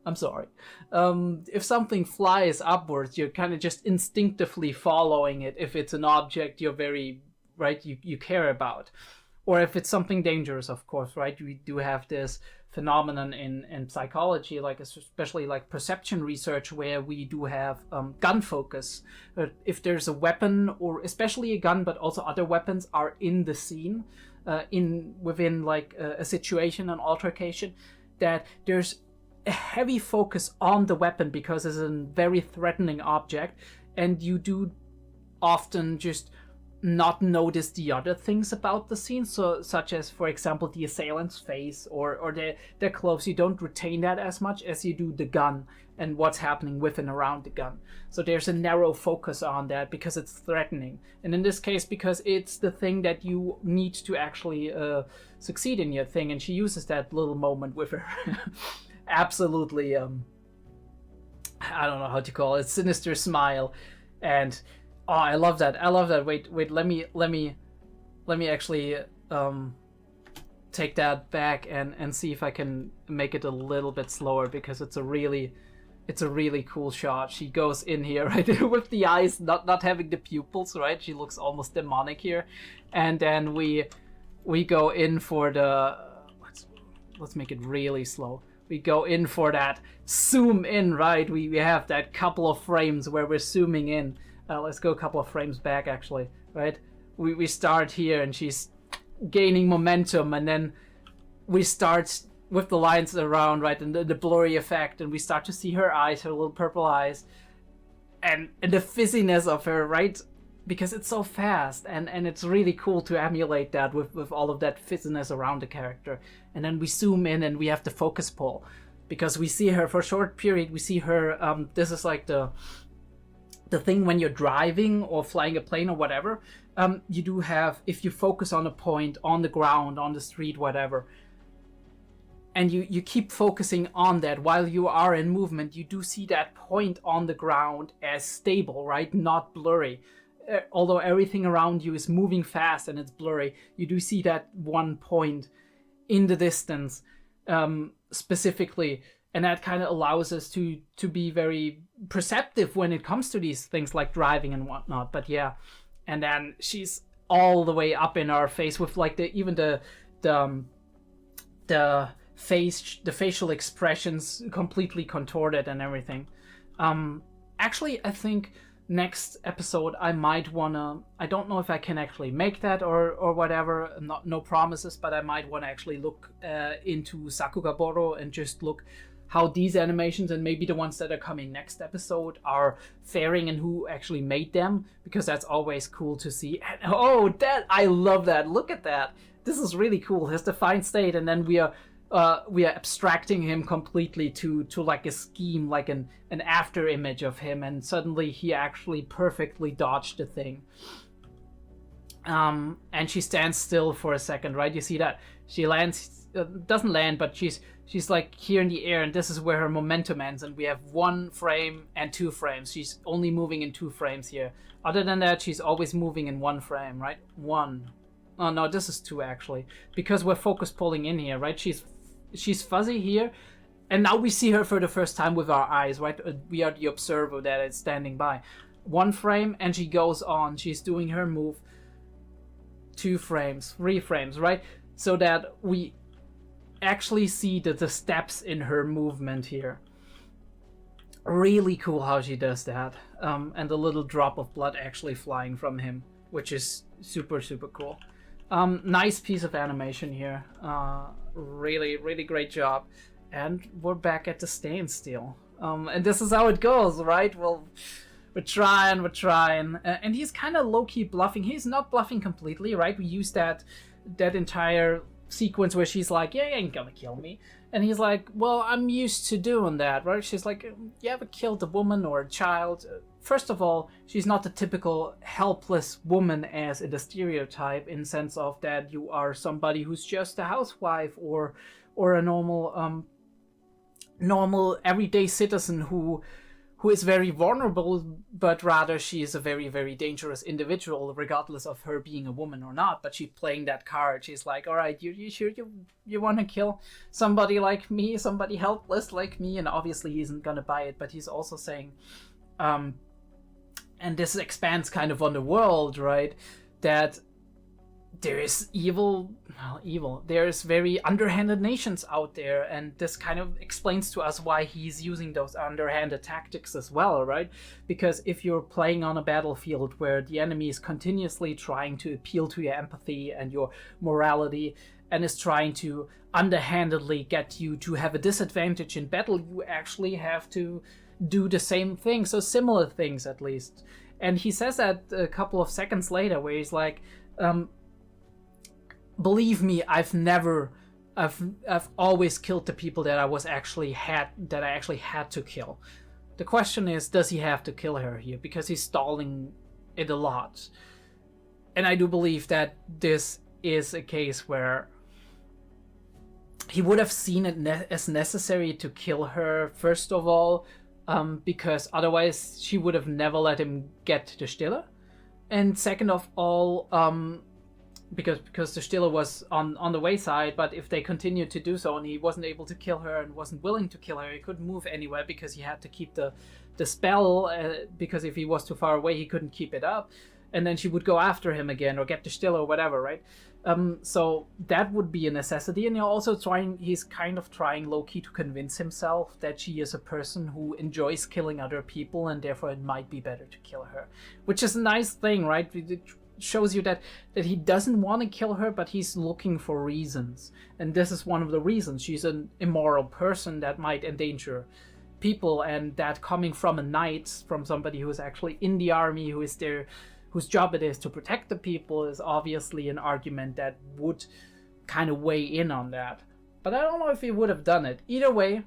I'm sorry. If something flies upwards, you're kind of just instinctively following it if it's an object you're very... right, you care about. Or if it's something dangerous, of course, right? We do have this phenomenon in psychology, like especially like perception research, where we do have gun focus. If there's a weapon, or especially a gun, but also other weapons are in the scene, within like a situation, an altercation, that there's a heavy focus on the weapon because it's a very threatening object, and you do often just not notice the other things about the scene, so such as, for example, the assailant's face or their clothes. You don't retain that as much as you do the gun and what's happening with and around the gun. So there's a narrow focus on that because it's threatening, and in this case because it's the thing that you need to actually succeed in your thing, and she uses that little moment with her absolutely I don't know how to call it, sinister smile. And oh, I love that. Wait, let me actually take that back and see if I can make it a little bit slower, because it's a really cool shot. She goes in here, right, with the eyes not having the pupils, right? She looks almost demonic here. And then we go in for the let's make it really slow. We go in for that zoom in, right? We have that couple of frames where we're zooming in. Let's go a couple of frames back, actually, right? We start here, and she's gaining momentum, and then we start with the lines around, right, and the blurry effect, and we start to see her eyes, her little purple eyes, and the fizziness of her, right? Because it's so fast, and it's really cool to emulate that with all of that fizziness around the character. And then we zoom in, and we have the focus pull, because we see her for a short period. We see her, this is like the thing when you're driving or flying a plane or whatever, you do have, if you focus on a point on the ground, on the street, whatever, and you keep focusing on that while you are in movement, you do see that point on the ground as stable, right? Not blurry. Although everything around you is moving fast and it's blurry, you do see that one point in the distance, specifically. And that kind of allows us to be very perceptive when it comes to these things like driving and whatnot. But yeah, and then she's all the way up in our face with like the facial expressions completely contorted and everything. Actually, I think next episode I might wanna, I don't know if I can actually make that or whatever, no promises, but I might wanna actually look into Sakugaboro and just look how these animations, and maybe the ones that are coming next episode, are faring and who actually made them, because that's always cool to see. And oh, that, I love that. Look at that. This is really cool. His defined state, and then we are abstracting him completely to like a scheme, like an after image of him, and suddenly he actually perfectly dodged the thing. And she stands still for a second, right? You see that she lands, doesn't land, but she's like here in the air, and this is where her momentum ends, and we have 1 frame and 2 frames. She's only moving in 2 frames here. Other than that, she's always moving in 1 frame, right? 1. Oh no, this is 2 actually, because we're focus pulling in here, right? She's fuzzy here, And now we see her for the first time with our eyes, right? We are the observer that is standing by. 1 frame, and she goes on. She's doing her move. 2 frames, 3 frames, right? So that we actually see the steps in her movement here. Really cool how she does that. And a little drop of blood actually flying from him, which is super, super cool. Nice piece of animation here. Really, really great job. And we're back at the standstill. And this is how it goes, right? Well, we're trying. And he's kind of low-key bluffing. He's not bluffing completely, right? We use that entire sequence where she's like, yeah, you ain't gonna kill me. And he's like, well, I'm used to doing that, right? She's like, you ever killed a woman or a child? First of all, she's not the typical helpless woman as in the stereotype, in sense of that you are somebody who's just a housewife or a normal everyday citizen who is very vulnerable, but rather she is a very, very dangerous individual, regardless of her being a woman or not. But she's playing that card. She's like, all right, you sure you want to kill somebody like me, somebody helpless like me? And obviously he isn't gonna buy it, but he's also saying, and this expands kind of on the world, right? That there is evil, there's very underhanded nations out there, and this kind of explains to us why he's using those underhanded tactics as well, right? Because if you're playing on a battlefield where the enemy is continuously trying to appeal to your empathy and your morality, and is trying to underhandedly get you to have a disadvantage in battle, you actually have to do the same thing, so similar things at least. And he says that a couple of seconds later, where he's like, believe me, I've always killed the people that I actually had to kill. The question is, does he have to kill her here? Because he's stalling it a lot. And I do believe that this is a case where he would have seen it as necessary to kill her, first of all, because otherwise she would have never let him get the 𝐸𝐿𝐴. And second of all, because the 𝐸𝐿𝐴 was on the wayside, but if they continued to do so and he wasn't able to kill her and wasn't willing to kill her, he couldn't move anywhere because he had to keep the spell, because if he was too far away he couldn't keep it up, and then she would go after him again or get the 𝐸𝐿𝐴 or whatever, right? So that would be a necessity. And he's kind of trying low-key to convince himself that she is a person who enjoys killing other people, and therefore it might be better to kill her, which is a nice thing, right? It shows you that he doesn't want to kill her, but he's looking for reasons, and this is one of the reasons. She's an immoral person that might endanger people, and that coming from a knight, from somebody who is actually in the army, who is there, whose job it is to protect the people, is obviously an argument that would kind of weigh in on that. But I don't know if he would have done it. Either way,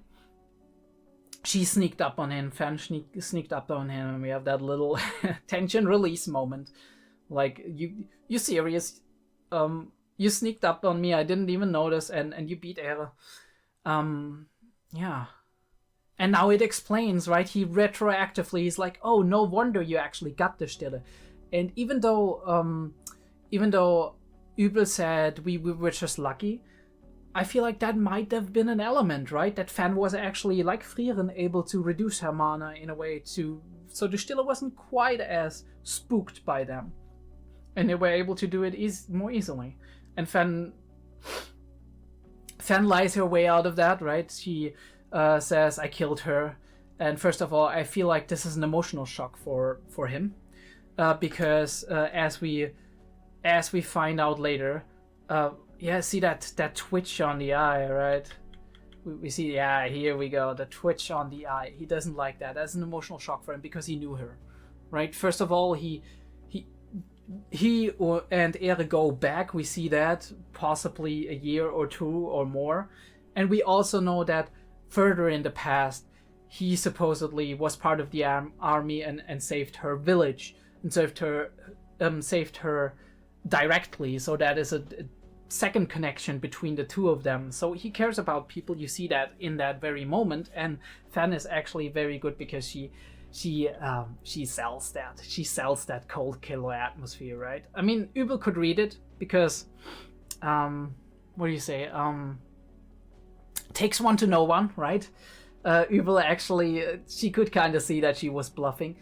she sneaked up on him, Fan sneaked up on him, and we have that little tension release moment. Like, you serious? You sneaked up on me, I didn't even notice, and you beat 𝐸𝐴. Yeah. And now it explains, right? He retroactively is like, oh, no wonder you actually got the 𝐸𝐿𝐴. And even though 𝐸𝐴 said we were just lucky, I feel like that might have been an element, right? That Fan was actually, like Frieren, able to reduce her mana in a way so the 𝐸𝐿𝐴 wasn't quite as spooked by them. And they were able to do it more easily. And Fan lies her way out of that, right? She says, I killed her. And first of all, I feel like this is an emotional shock for him. Because as we find out later, see that twitch on the eye, right? We see, yeah, here we go, the twitch on the eye. He doesn't like that. That's an emotional shock for him because he knew her, right? First of all, he and 𝐸𝐴 go back. We see that possibly a year or two or more, and we also know that further in the past, he supposedly was part of the army and saved her village. And saved her directly, so that is a second connection between the two of them. So he cares about people. You see that in that very moment, and Fan is actually very good because she sells that. She sells that cold killer atmosphere, right? I mean, 𝐸𝐴 could read it because what do you say? Takes one to know one, right? 𝐸𝐽 actually, she could kind of see that she was bluffing.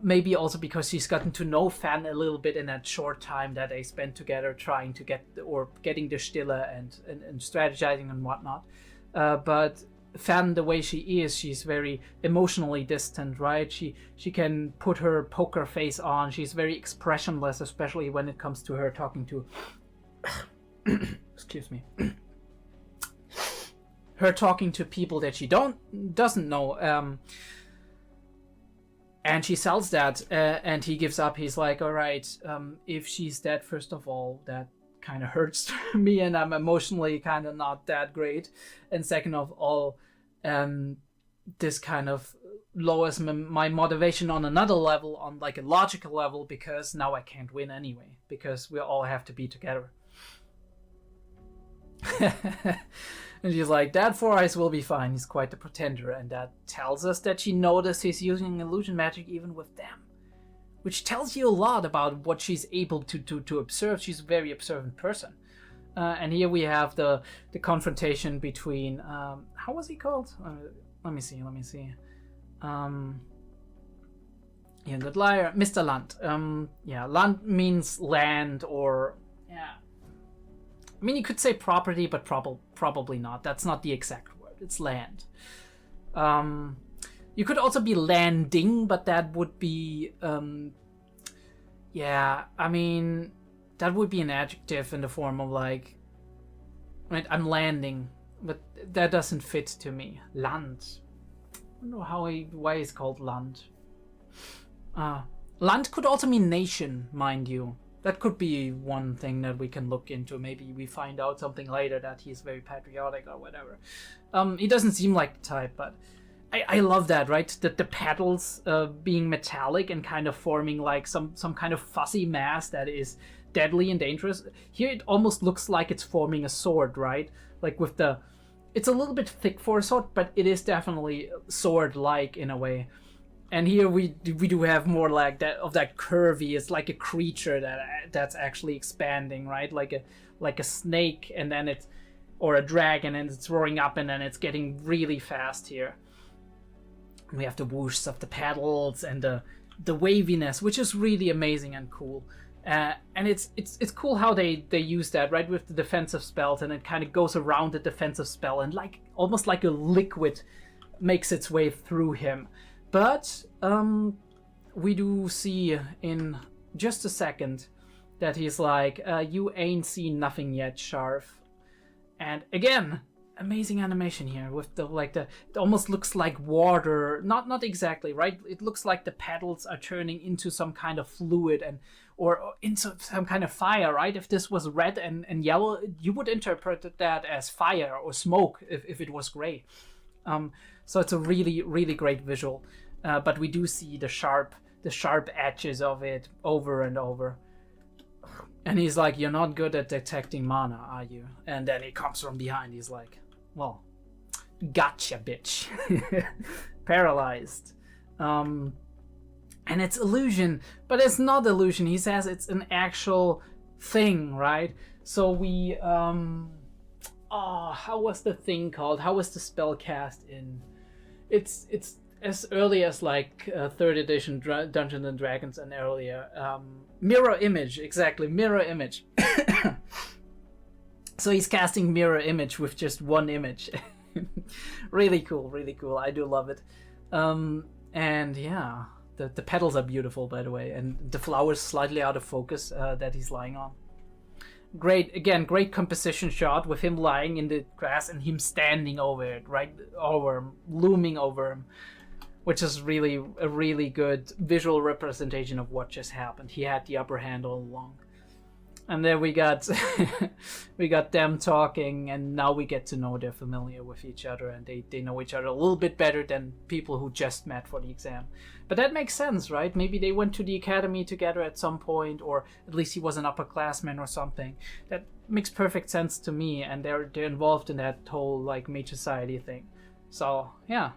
Maybe also because she's gotten to know Fan a little bit in that short time that they spent together trying to getting the 𝐸𝐴 and strategizing and whatnot. But Fan, the way she is, she's very emotionally distant, right? She can put her poker face on. She's very expressionless, especially when it comes to her talking to excuse me. Her talking to people that she doesn't know. And she sells that, and he gives up. He's like, all right, if she's dead, first of all, that kind of hurts me, and I'm emotionally kind of not that great. And second of all, this kind of lowers my motivation on another level, on like a logical level, because now I can't win anyway, because we all have to be together. And she's like, Dad Four Eyes will be fine, he's quite the pretender, and that tells us that she noticed he's using illusion magic even with them. Which tells you a lot about what she's able to observe. She's a very observant person. And here we have the confrontation between, how was he called? Let me see. Yeah, good liar, Mr. Land. Yeah, Land means land, or, yeah. I mean, you could say property, but probably not. That's not the exact word. It's land. You could also be landing, but that would be, yeah, I mean, that would be an adjective in the form of like, right, I'm landing, but that doesn't fit to me. Land. I don't know why it's called land. Land could also mean nation, mind you. That could be one thing that we can look into. Maybe we find out something later that he's very patriotic or whatever. He doesn't seem like the type, but I love that, right? The petals being metallic and kind of forming like some kind of fuzzy mass that is deadly and dangerous. Here it almost looks like it's forming a sword, right? Like with the... It's a little bit thick for a sword, but it is definitely sword-like in a way. And here we do have more like that of that curvy. It's like a creature that's actually expanding, right? Like a snake, and then it's, or a dragon, and it's roaring up, and then it's getting really fast here. We have the whoosh of the petals and the waviness, which is really amazing and cool. And it's cool how they use that, right, with the defensive spells, and it kind of goes around the defensive spell, and like almost like a liquid makes its way through him. But we do see in just a second that he's like, you ain't seen nothing yet, Sharf. And again, amazing animation here with the it almost looks like water. Not exactly, right? It looks like the petals are turning into some kind of fluid or into some kind of fire, right? If this was red and yellow, you would interpret that as fire or smoke if it was gray. So it's a really, really great visual. But we do see the sharp edges of it over and over. And he's like, you're not good at detecting mana, are you? And then he comes from behind. He's like, well, gotcha, bitch. Paralyzed. And it's illusion, but it's not illusion. He says it's an actual thing, right? So we, how was the thing called? How was the spell cast in? It's as early as like 3rd edition Dungeons and Dragons and earlier. Mirror image, exactly, mirror image. So he's casting mirror image with just one image. Really cool, really cool. I do love it. And yeah, the petals are beautiful, by the way, and the flowers slightly out of focus that he's lying on. Great, again, great composition shot with him lying in the grass and him standing over it, right over him, looming over him, which is really a really good visual representation of what just happened. He had the upper hand all along. And then we got we got them talking, and now we get to know they're familiar with each other, and they know each other a little bit better than people who just met for the exam. But that makes sense, right? Maybe they went to the academy together at some point, or at least he was an upperclassman or something. That makes perfect sense to me, and they're involved in that whole like mage society thing. So yeah.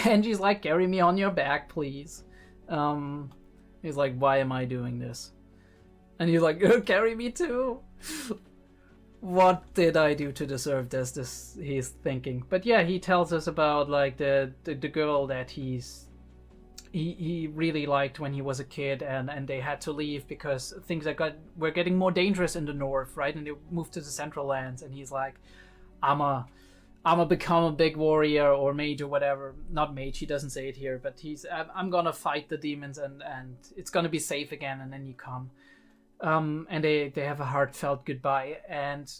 And she's like, carry me on your back, please. He's like, why am I doing this? And he's like, carry me too. what did I do to deserve this he's thinking. But yeah, he tells us about like the girl that he really liked when he was a kid, and they had to leave because things were getting more dangerous in the north, right? And they moved to the central lands, and he's like, I'm become a big warrior or mage or whatever. Not mage, he doesn't say it here, but I'm gonna fight the demons and it's gonna be safe again, and then you come. And they have a heartfelt goodbye, and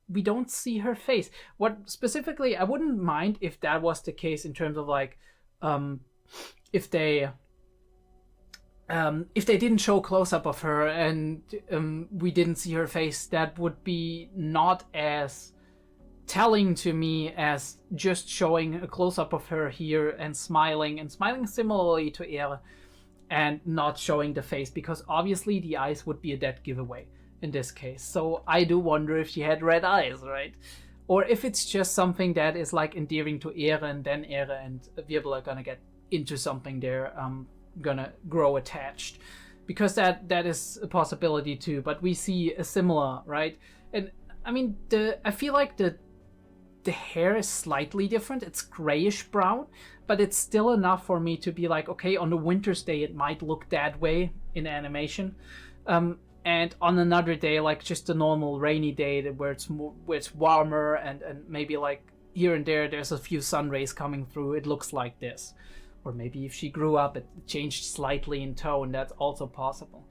we don't see her face. What specifically, I wouldn't mind if that was the case in terms of like, if they didn't show close up of her and we didn't see her face, that would be not as telling to me as just showing a close up of her here and smiling similarly to 𝐴𝐦𝐏, and not showing the face, because obviously the eyes would be a dead giveaway in this case. So I do wonder if she had red eyes, right? Or if it's just something that is like endearing to 𝐴𝐦𝐏, and then 𝐴𝐦𝐏 and 𝐕𝐵L are gonna get into something there, gonna grow attached, because that is a possibility too. But we see a similar, right? And I mean, I feel like the hair is slightly different. It's grayish brown, but it's still enough for me to be like, okay, on a winter's day it might look that way in animation, and on another day, like just a normal rainy day where it's warmer and maybe like here and there there's a few sun rays coming through, it looks like this. Or maybe if she grew up it changed slightly in tone, that's also possible.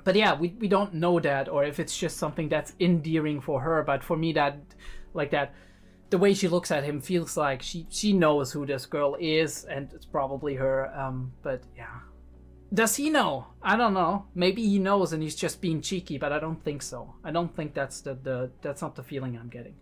But yeah, we don't know that, or if it's just something that's endearing for her. But for me, that the way she looks at him feels like she knows who this girl is, and it's probably her. But yeah, does he know? I don't know. Maybe he knows and he's just being cheeky, but I don't think so. I don't think that's that's not the feeling I'm getting.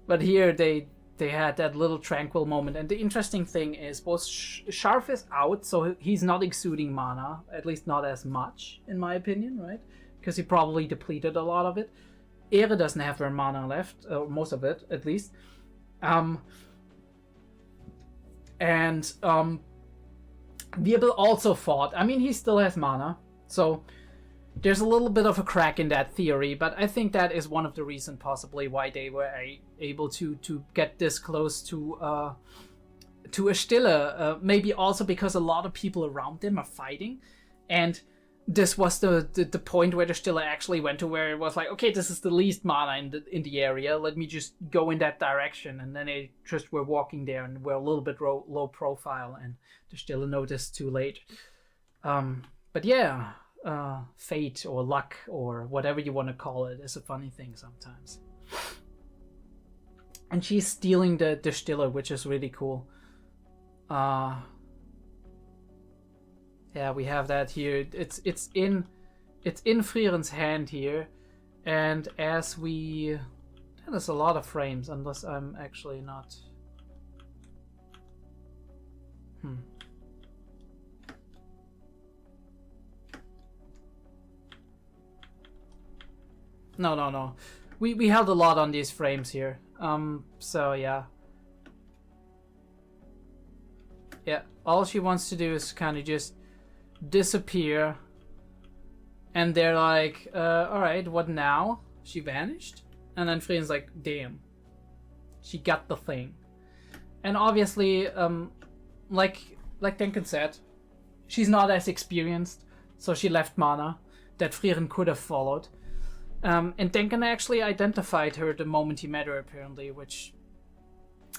But here they had that little tranquil moment, and the interesting thing is both Sharf is out, so he's not exuding mana, at least not as much, in my opinion, right? Because he probably depleted a lot of it. 𝐴𝐦𝐏 doesn't have her mana left, or most of it, at least. 𝐕𝐵L also fought. I mean, he still has mana, so there's a little bit of a crack in that theory, but I think that is one of the reasons possibly why they were able to get this close to a 𝐸𝐿𝐴. Maybe also because a lot of people around them are fighting, and this was the point where the 𝐸𝐿𝐴 actually went to, where it was like, okay, this is the least mana in the area, let me just go in that direction. And then they just were walking there and were a little bit low profile, and the 𝐸𝐿𝐴 noticed too late. But yeah, fate or luck or whatever you want to call it is a funny thing sometimes. And she's stealing the 𝐸𝐿𝐴, which is really cool. Yeah, we have that here. It's in Frieren's hand here, and as we, there's a lot of frames, unless I'm actually not. No. We held a lot on these frames here. So yeah. Yeah, all she wants to do is kind of just disappear. And they're like, alright, what now? She vanished? And then Frieren's like, damn. She got the thing. And obviously, like Denken said, she's not as experienced, so she left mana that Frieren could have followed. And Denken actually identified her the moment he met her, apparently, which,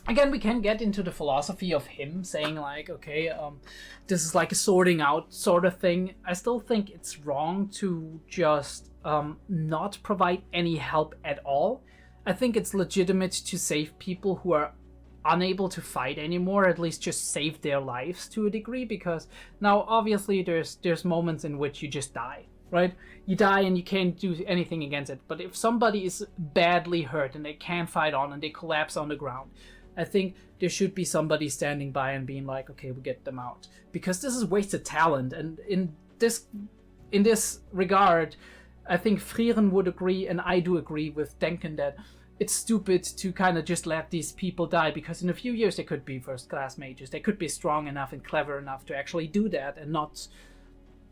again, we can get into the philosophy of him saying like, okay, this is like a sorting out sort of thing. I still think it's wrong to just not provide any help at all. I think it's legitimate to save people who are unable to fight anymore, at least just save their lives to a degree, because now obviously there's moments in which you just die. Right? You die and you can't do anything against it. But if somebody is badly hurt and they can't fight on and they collapse on the ground, I think there should be somebody standing by and being like, okay, we'll get them out. Because this is wasted talent. And in this regard, I think Frieren would agree, and I do agree with Denken, that it's stupid to kind of just let these people die, because in a few years they could be first-class mages. They could be strong enough and clever enough to actually do that and not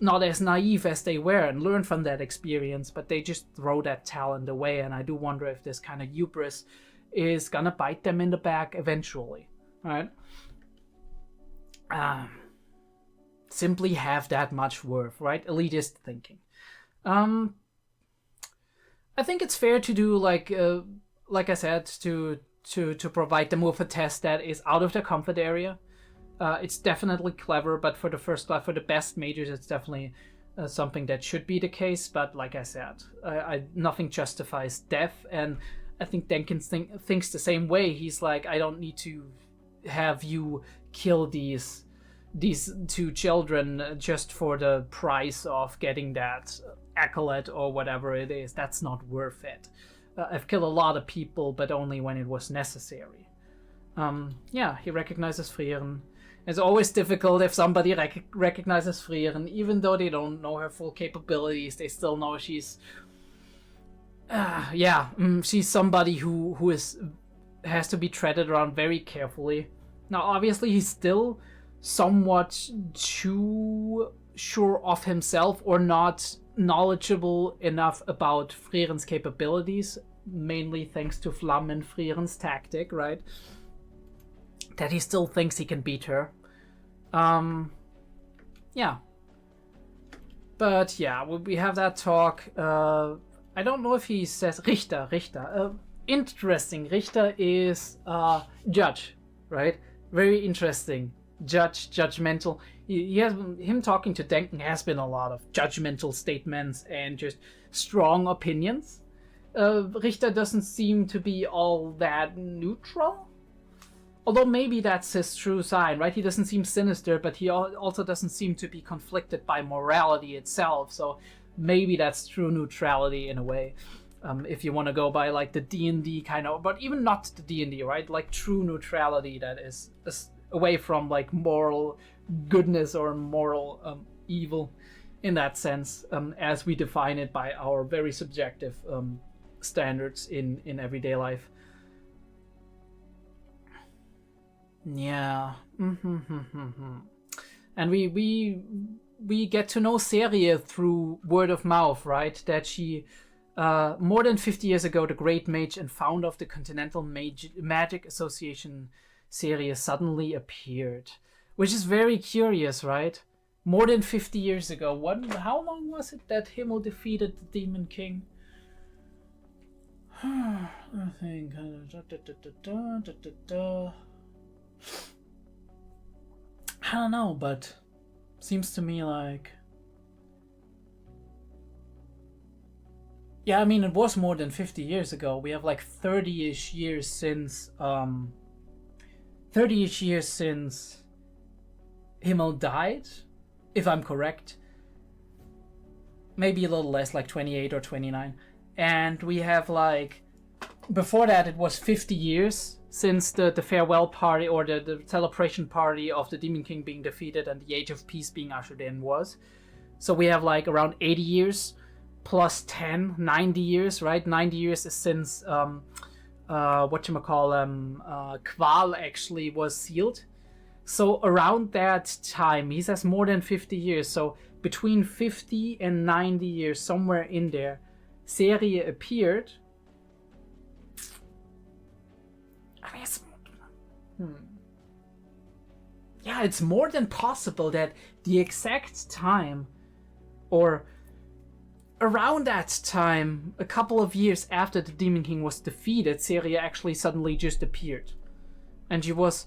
not as naive as they were and learn from that experience, but they just throw that talent away. And I do wonder if this kind of hubris is gonna bite them in the back eventually, right? Simply have that much worth, right? Elitist thinking. I think it's fair to do like I said, to provide them with a test that is out of their comfort area. It's definitely clever, but for the best majors, it's definitely something that should be the case. But like I said, nothing justifies death, and I think Denkins thinks the same way. He's like, I don't need to have you kill these 2 children just for the price of getting that accolade or whatever it is. That's not worth it. I've killed a lot of people, but only when it was necessary. Yeah, he recognizes Frieren. It's always difficult if somebody recognizes Frieren, even though they don't know her full capabilities. They still know she's she's somebody who has to be treaded around very carefully. Now, obviously, he's still somewhat too sure of himself or not knowledgeable enough about Frieren's capabilities, mainly thanks to Flamme and Frieren's tactic, right? That he still thinks he can beat her. Yeah. But yeah, we have that talk. I don't know if he says Richter. Interesting. Richter is judge, right? Very interesting. Judgmental. Him talking to Denken has been a lot of judgmental statements and just strong opinions. Richter doesn't seem to be all that neutral. Although maybe that's his true sign, right? He doesn't seem sinister, but he also doesn't seem to be conflicted by morality itself. So maybe that's true neutrality in a way. If you want to go by like the D&D kind of, but even not the D&D, right? Like true neutrality that is away from like moral goodness or moral evil in that sense, as we define it by our very subjective standards in everyday life. Yeah. And we get to know 𝐸𝐬𝐨 through word of mouth, right? That she more than 50 years ago, the great mage and founder of the Continental Magic Association, 𝐸𝐸𝐨, suddenly appeared, which is very curious, right? More than 50 years ago. How long was it that Himmel defeated the Demon King? I think I don't know, but seems to me like, yeah, I mean, it was more than 50 years ago. We have like 30-ish years since 30-ish years since Himmel died, if I'm correct. Maybe a little less, like 28 or 29. And we have like, before that it was 50 years since the farewell party or the celebration party of the Demon King being defeated and the Age of Peace being ushered in was. So we have like around 80 years plus 10, 90 years, right? 90 years is since Qual actually was sealed. So around that time, he says more than 50 years. So between 50 and 90 years, somewhere in there, 𝐸𝐸𝐨 appeared. I mean, yeah, it's more than possible that the exact time, or around that time, a couple of years after the Demon King was defeated, 𝐸𝐸𝐨 actually suddenly just appeared. And she was,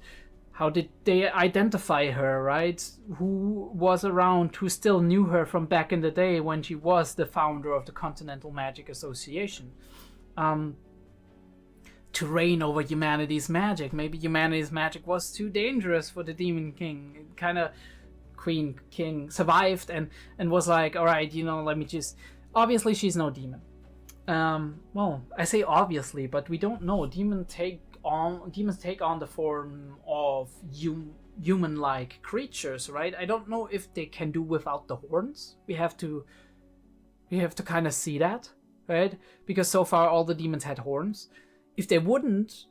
how did they identify her, right? Who was around, who still knew her from back in the day when she was the founder of the Continental Magic Association? To reign over humanity's magic. Maybe humanity's magic was too dangerous for the Demon King. Kind of Queen King survived and was like, all right, let me just... Obviously, she's no demon. Well, I say obviously, but we don't know. Demons take on the form of human-like creatures, right? I don't know if they can do without the horns. We have to kind of see that, right? Because so far all the demons had horns. If they wouldn't,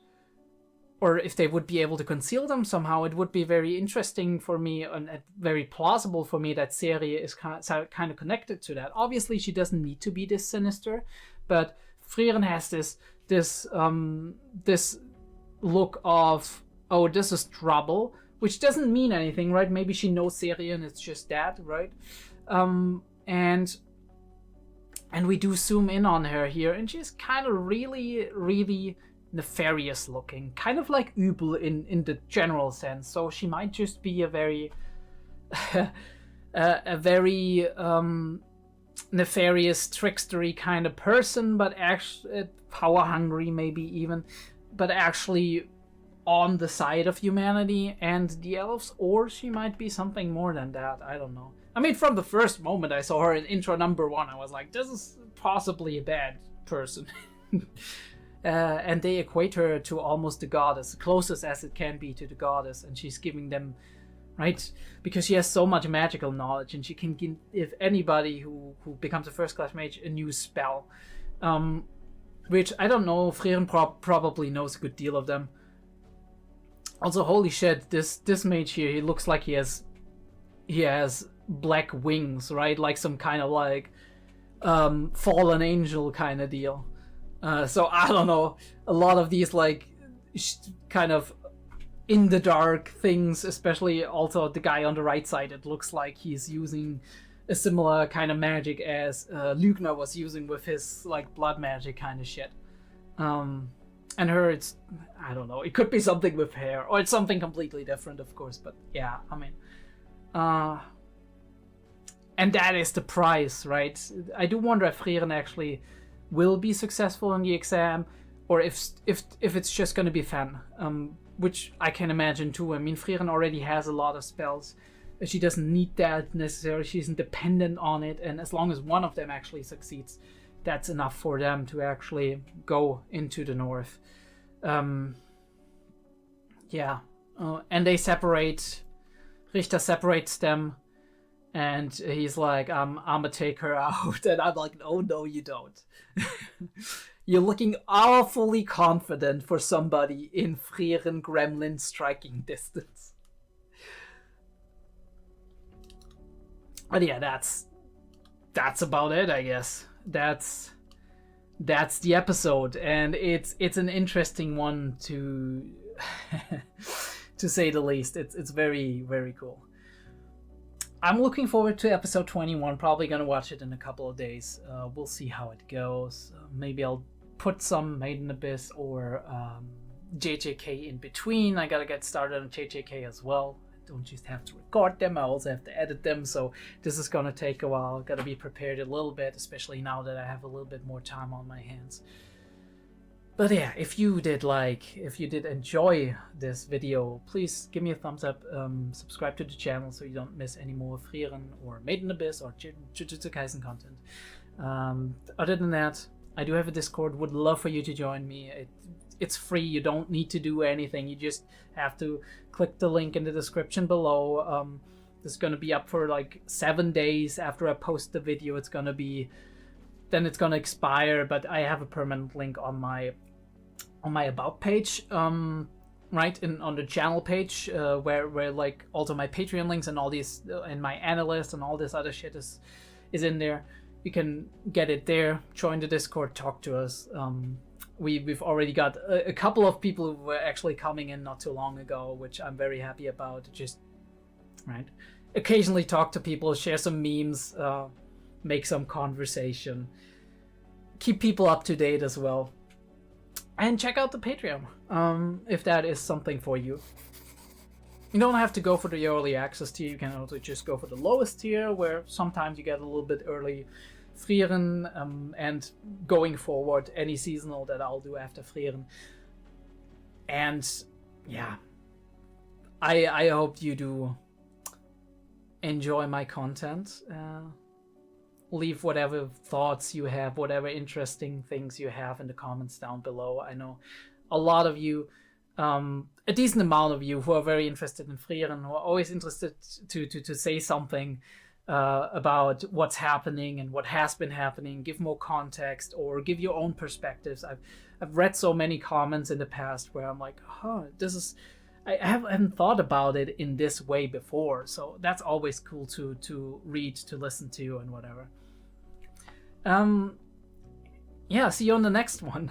or if they would be able to conceal them somehow, it would be very interesting for me and very plausible for me that 𝐸𝐬𝐨 is kind of connected to that. Obviously, she doesn't need to be this sinister, but Frieren has this look of, oh, this is trouble, which doesn't mean anything, right? Maybe she knows 𝐸𝐬𝐨 and it's just that, right? And we do zoom in on her here, and she's kind of really, really nefarious looking, kind of like 𝐸𝐨 in the general sense. So she might just be a very a very nefarious, trickstery kind of person, but actually power hungry, maybe even, but actually on the side of humanity and the elves, or she might be something more than that. I don't know. I mean, from the first moment I saw her in intro number 1, I was like, this is possibly a bad person. And they equate her to almost the goddess, closest as it can be to the goddess, and she's giving them, right? Because she has so much magical knowledge, and she can give anybody who becomes a first-class mage a new spell. Which, I don't know, Frieren probably knows a good deal of them. Also, holy shit, this mage here, he looks like he has black wings, right? Like some kind of like fallen angel kind of deal. So I don't know, a lot of these like kind of in the dark things, especially also the guy on the right side, it looks like he's using a similar kind of magic as 𝐏𝐢𝐏 was using with his like blood magic kind of shit. And her, it's, I don't know, it could be something with hair, or it's something completely different, of course, but yeah, I mean, and that is the price, right? I do wonder if Frieren actually will be successful in the exam, or if it's just going to be fun, which I can imagine too. I mean, Frieren already has a lot of spells. She doesn't need that necessarily. She isn't dependent on it, and as long as one of them actually succeeds, that's enough for them to actually go into the north. Yeah, and they separate. Richter separates them, and he's like, I'm gonna take her out. And I'm like, oh, no, you don't. You're looking awfully confident for somebody in Frieren Gremlin striking distance. But yeah, that's about it, I guess. That's the episode, and it's an interesting one to to say the least. It's very, very cool. I'm looking forward to episode 21. Probably gonna watch it in a couple of days. We'll see how it goes. Maybe I'll put some Made in Abyss or 𝐏𝐢𝐏 in between. I gotta get started on 𝐏𝐢𝐏 as well. I don't just have to record them, I also have to edit them, so this is gonna take a while. Gotta be prepared a little bit, especially now that I have a little bit more time on my hands. But yeah, if you did enjoy this video, please give me a thumbs up, subscribe to the channel so you don't miss any more Frieren or Made in Abyss or 𝐤𝐬𝐨 Kaisen content. Other than that, I do have a Discord, would love for you to join me. It's free, you don't need to do anything, you just have to click the link in the description below. This is gonna be up for like 7 days after I post the video. Then it's gonna expire, but I have a permanent link on my about page, right, on the channel page, where like also my Patreon links and all these, and my analyst and all this other shit is in there. You can get it there, join the Discord, talk to us. We've already got a couple of people who were actually coming in not too long ago, which I'm very happy about. Just, right, occasionally talk to people, share some memes, make some conversation, keep people up to date as well, and check out the Patreon if that is something for you. You don't have to go for the early access tier, you can also just go for the lowest tier, where sometimes you get a little bit early Frieren, and going forward any seasonal that I'll do after Frieren. And yeah, I hope you do enjoy my content. Leave whatever thoughts you have, whatever interesting things you have in the comments down below. I know a lot of you, a decent amount of you who are very interested in Frieren, who are always interested to say something about what's happening and what has been happening, give more context or give your own perspectives. I've read so many comments in the past where I'm like, huh, this is, I haven't thought about it in this way before. So that's always cool to read, to listen to, and whatever. Yeah, see you on the next one.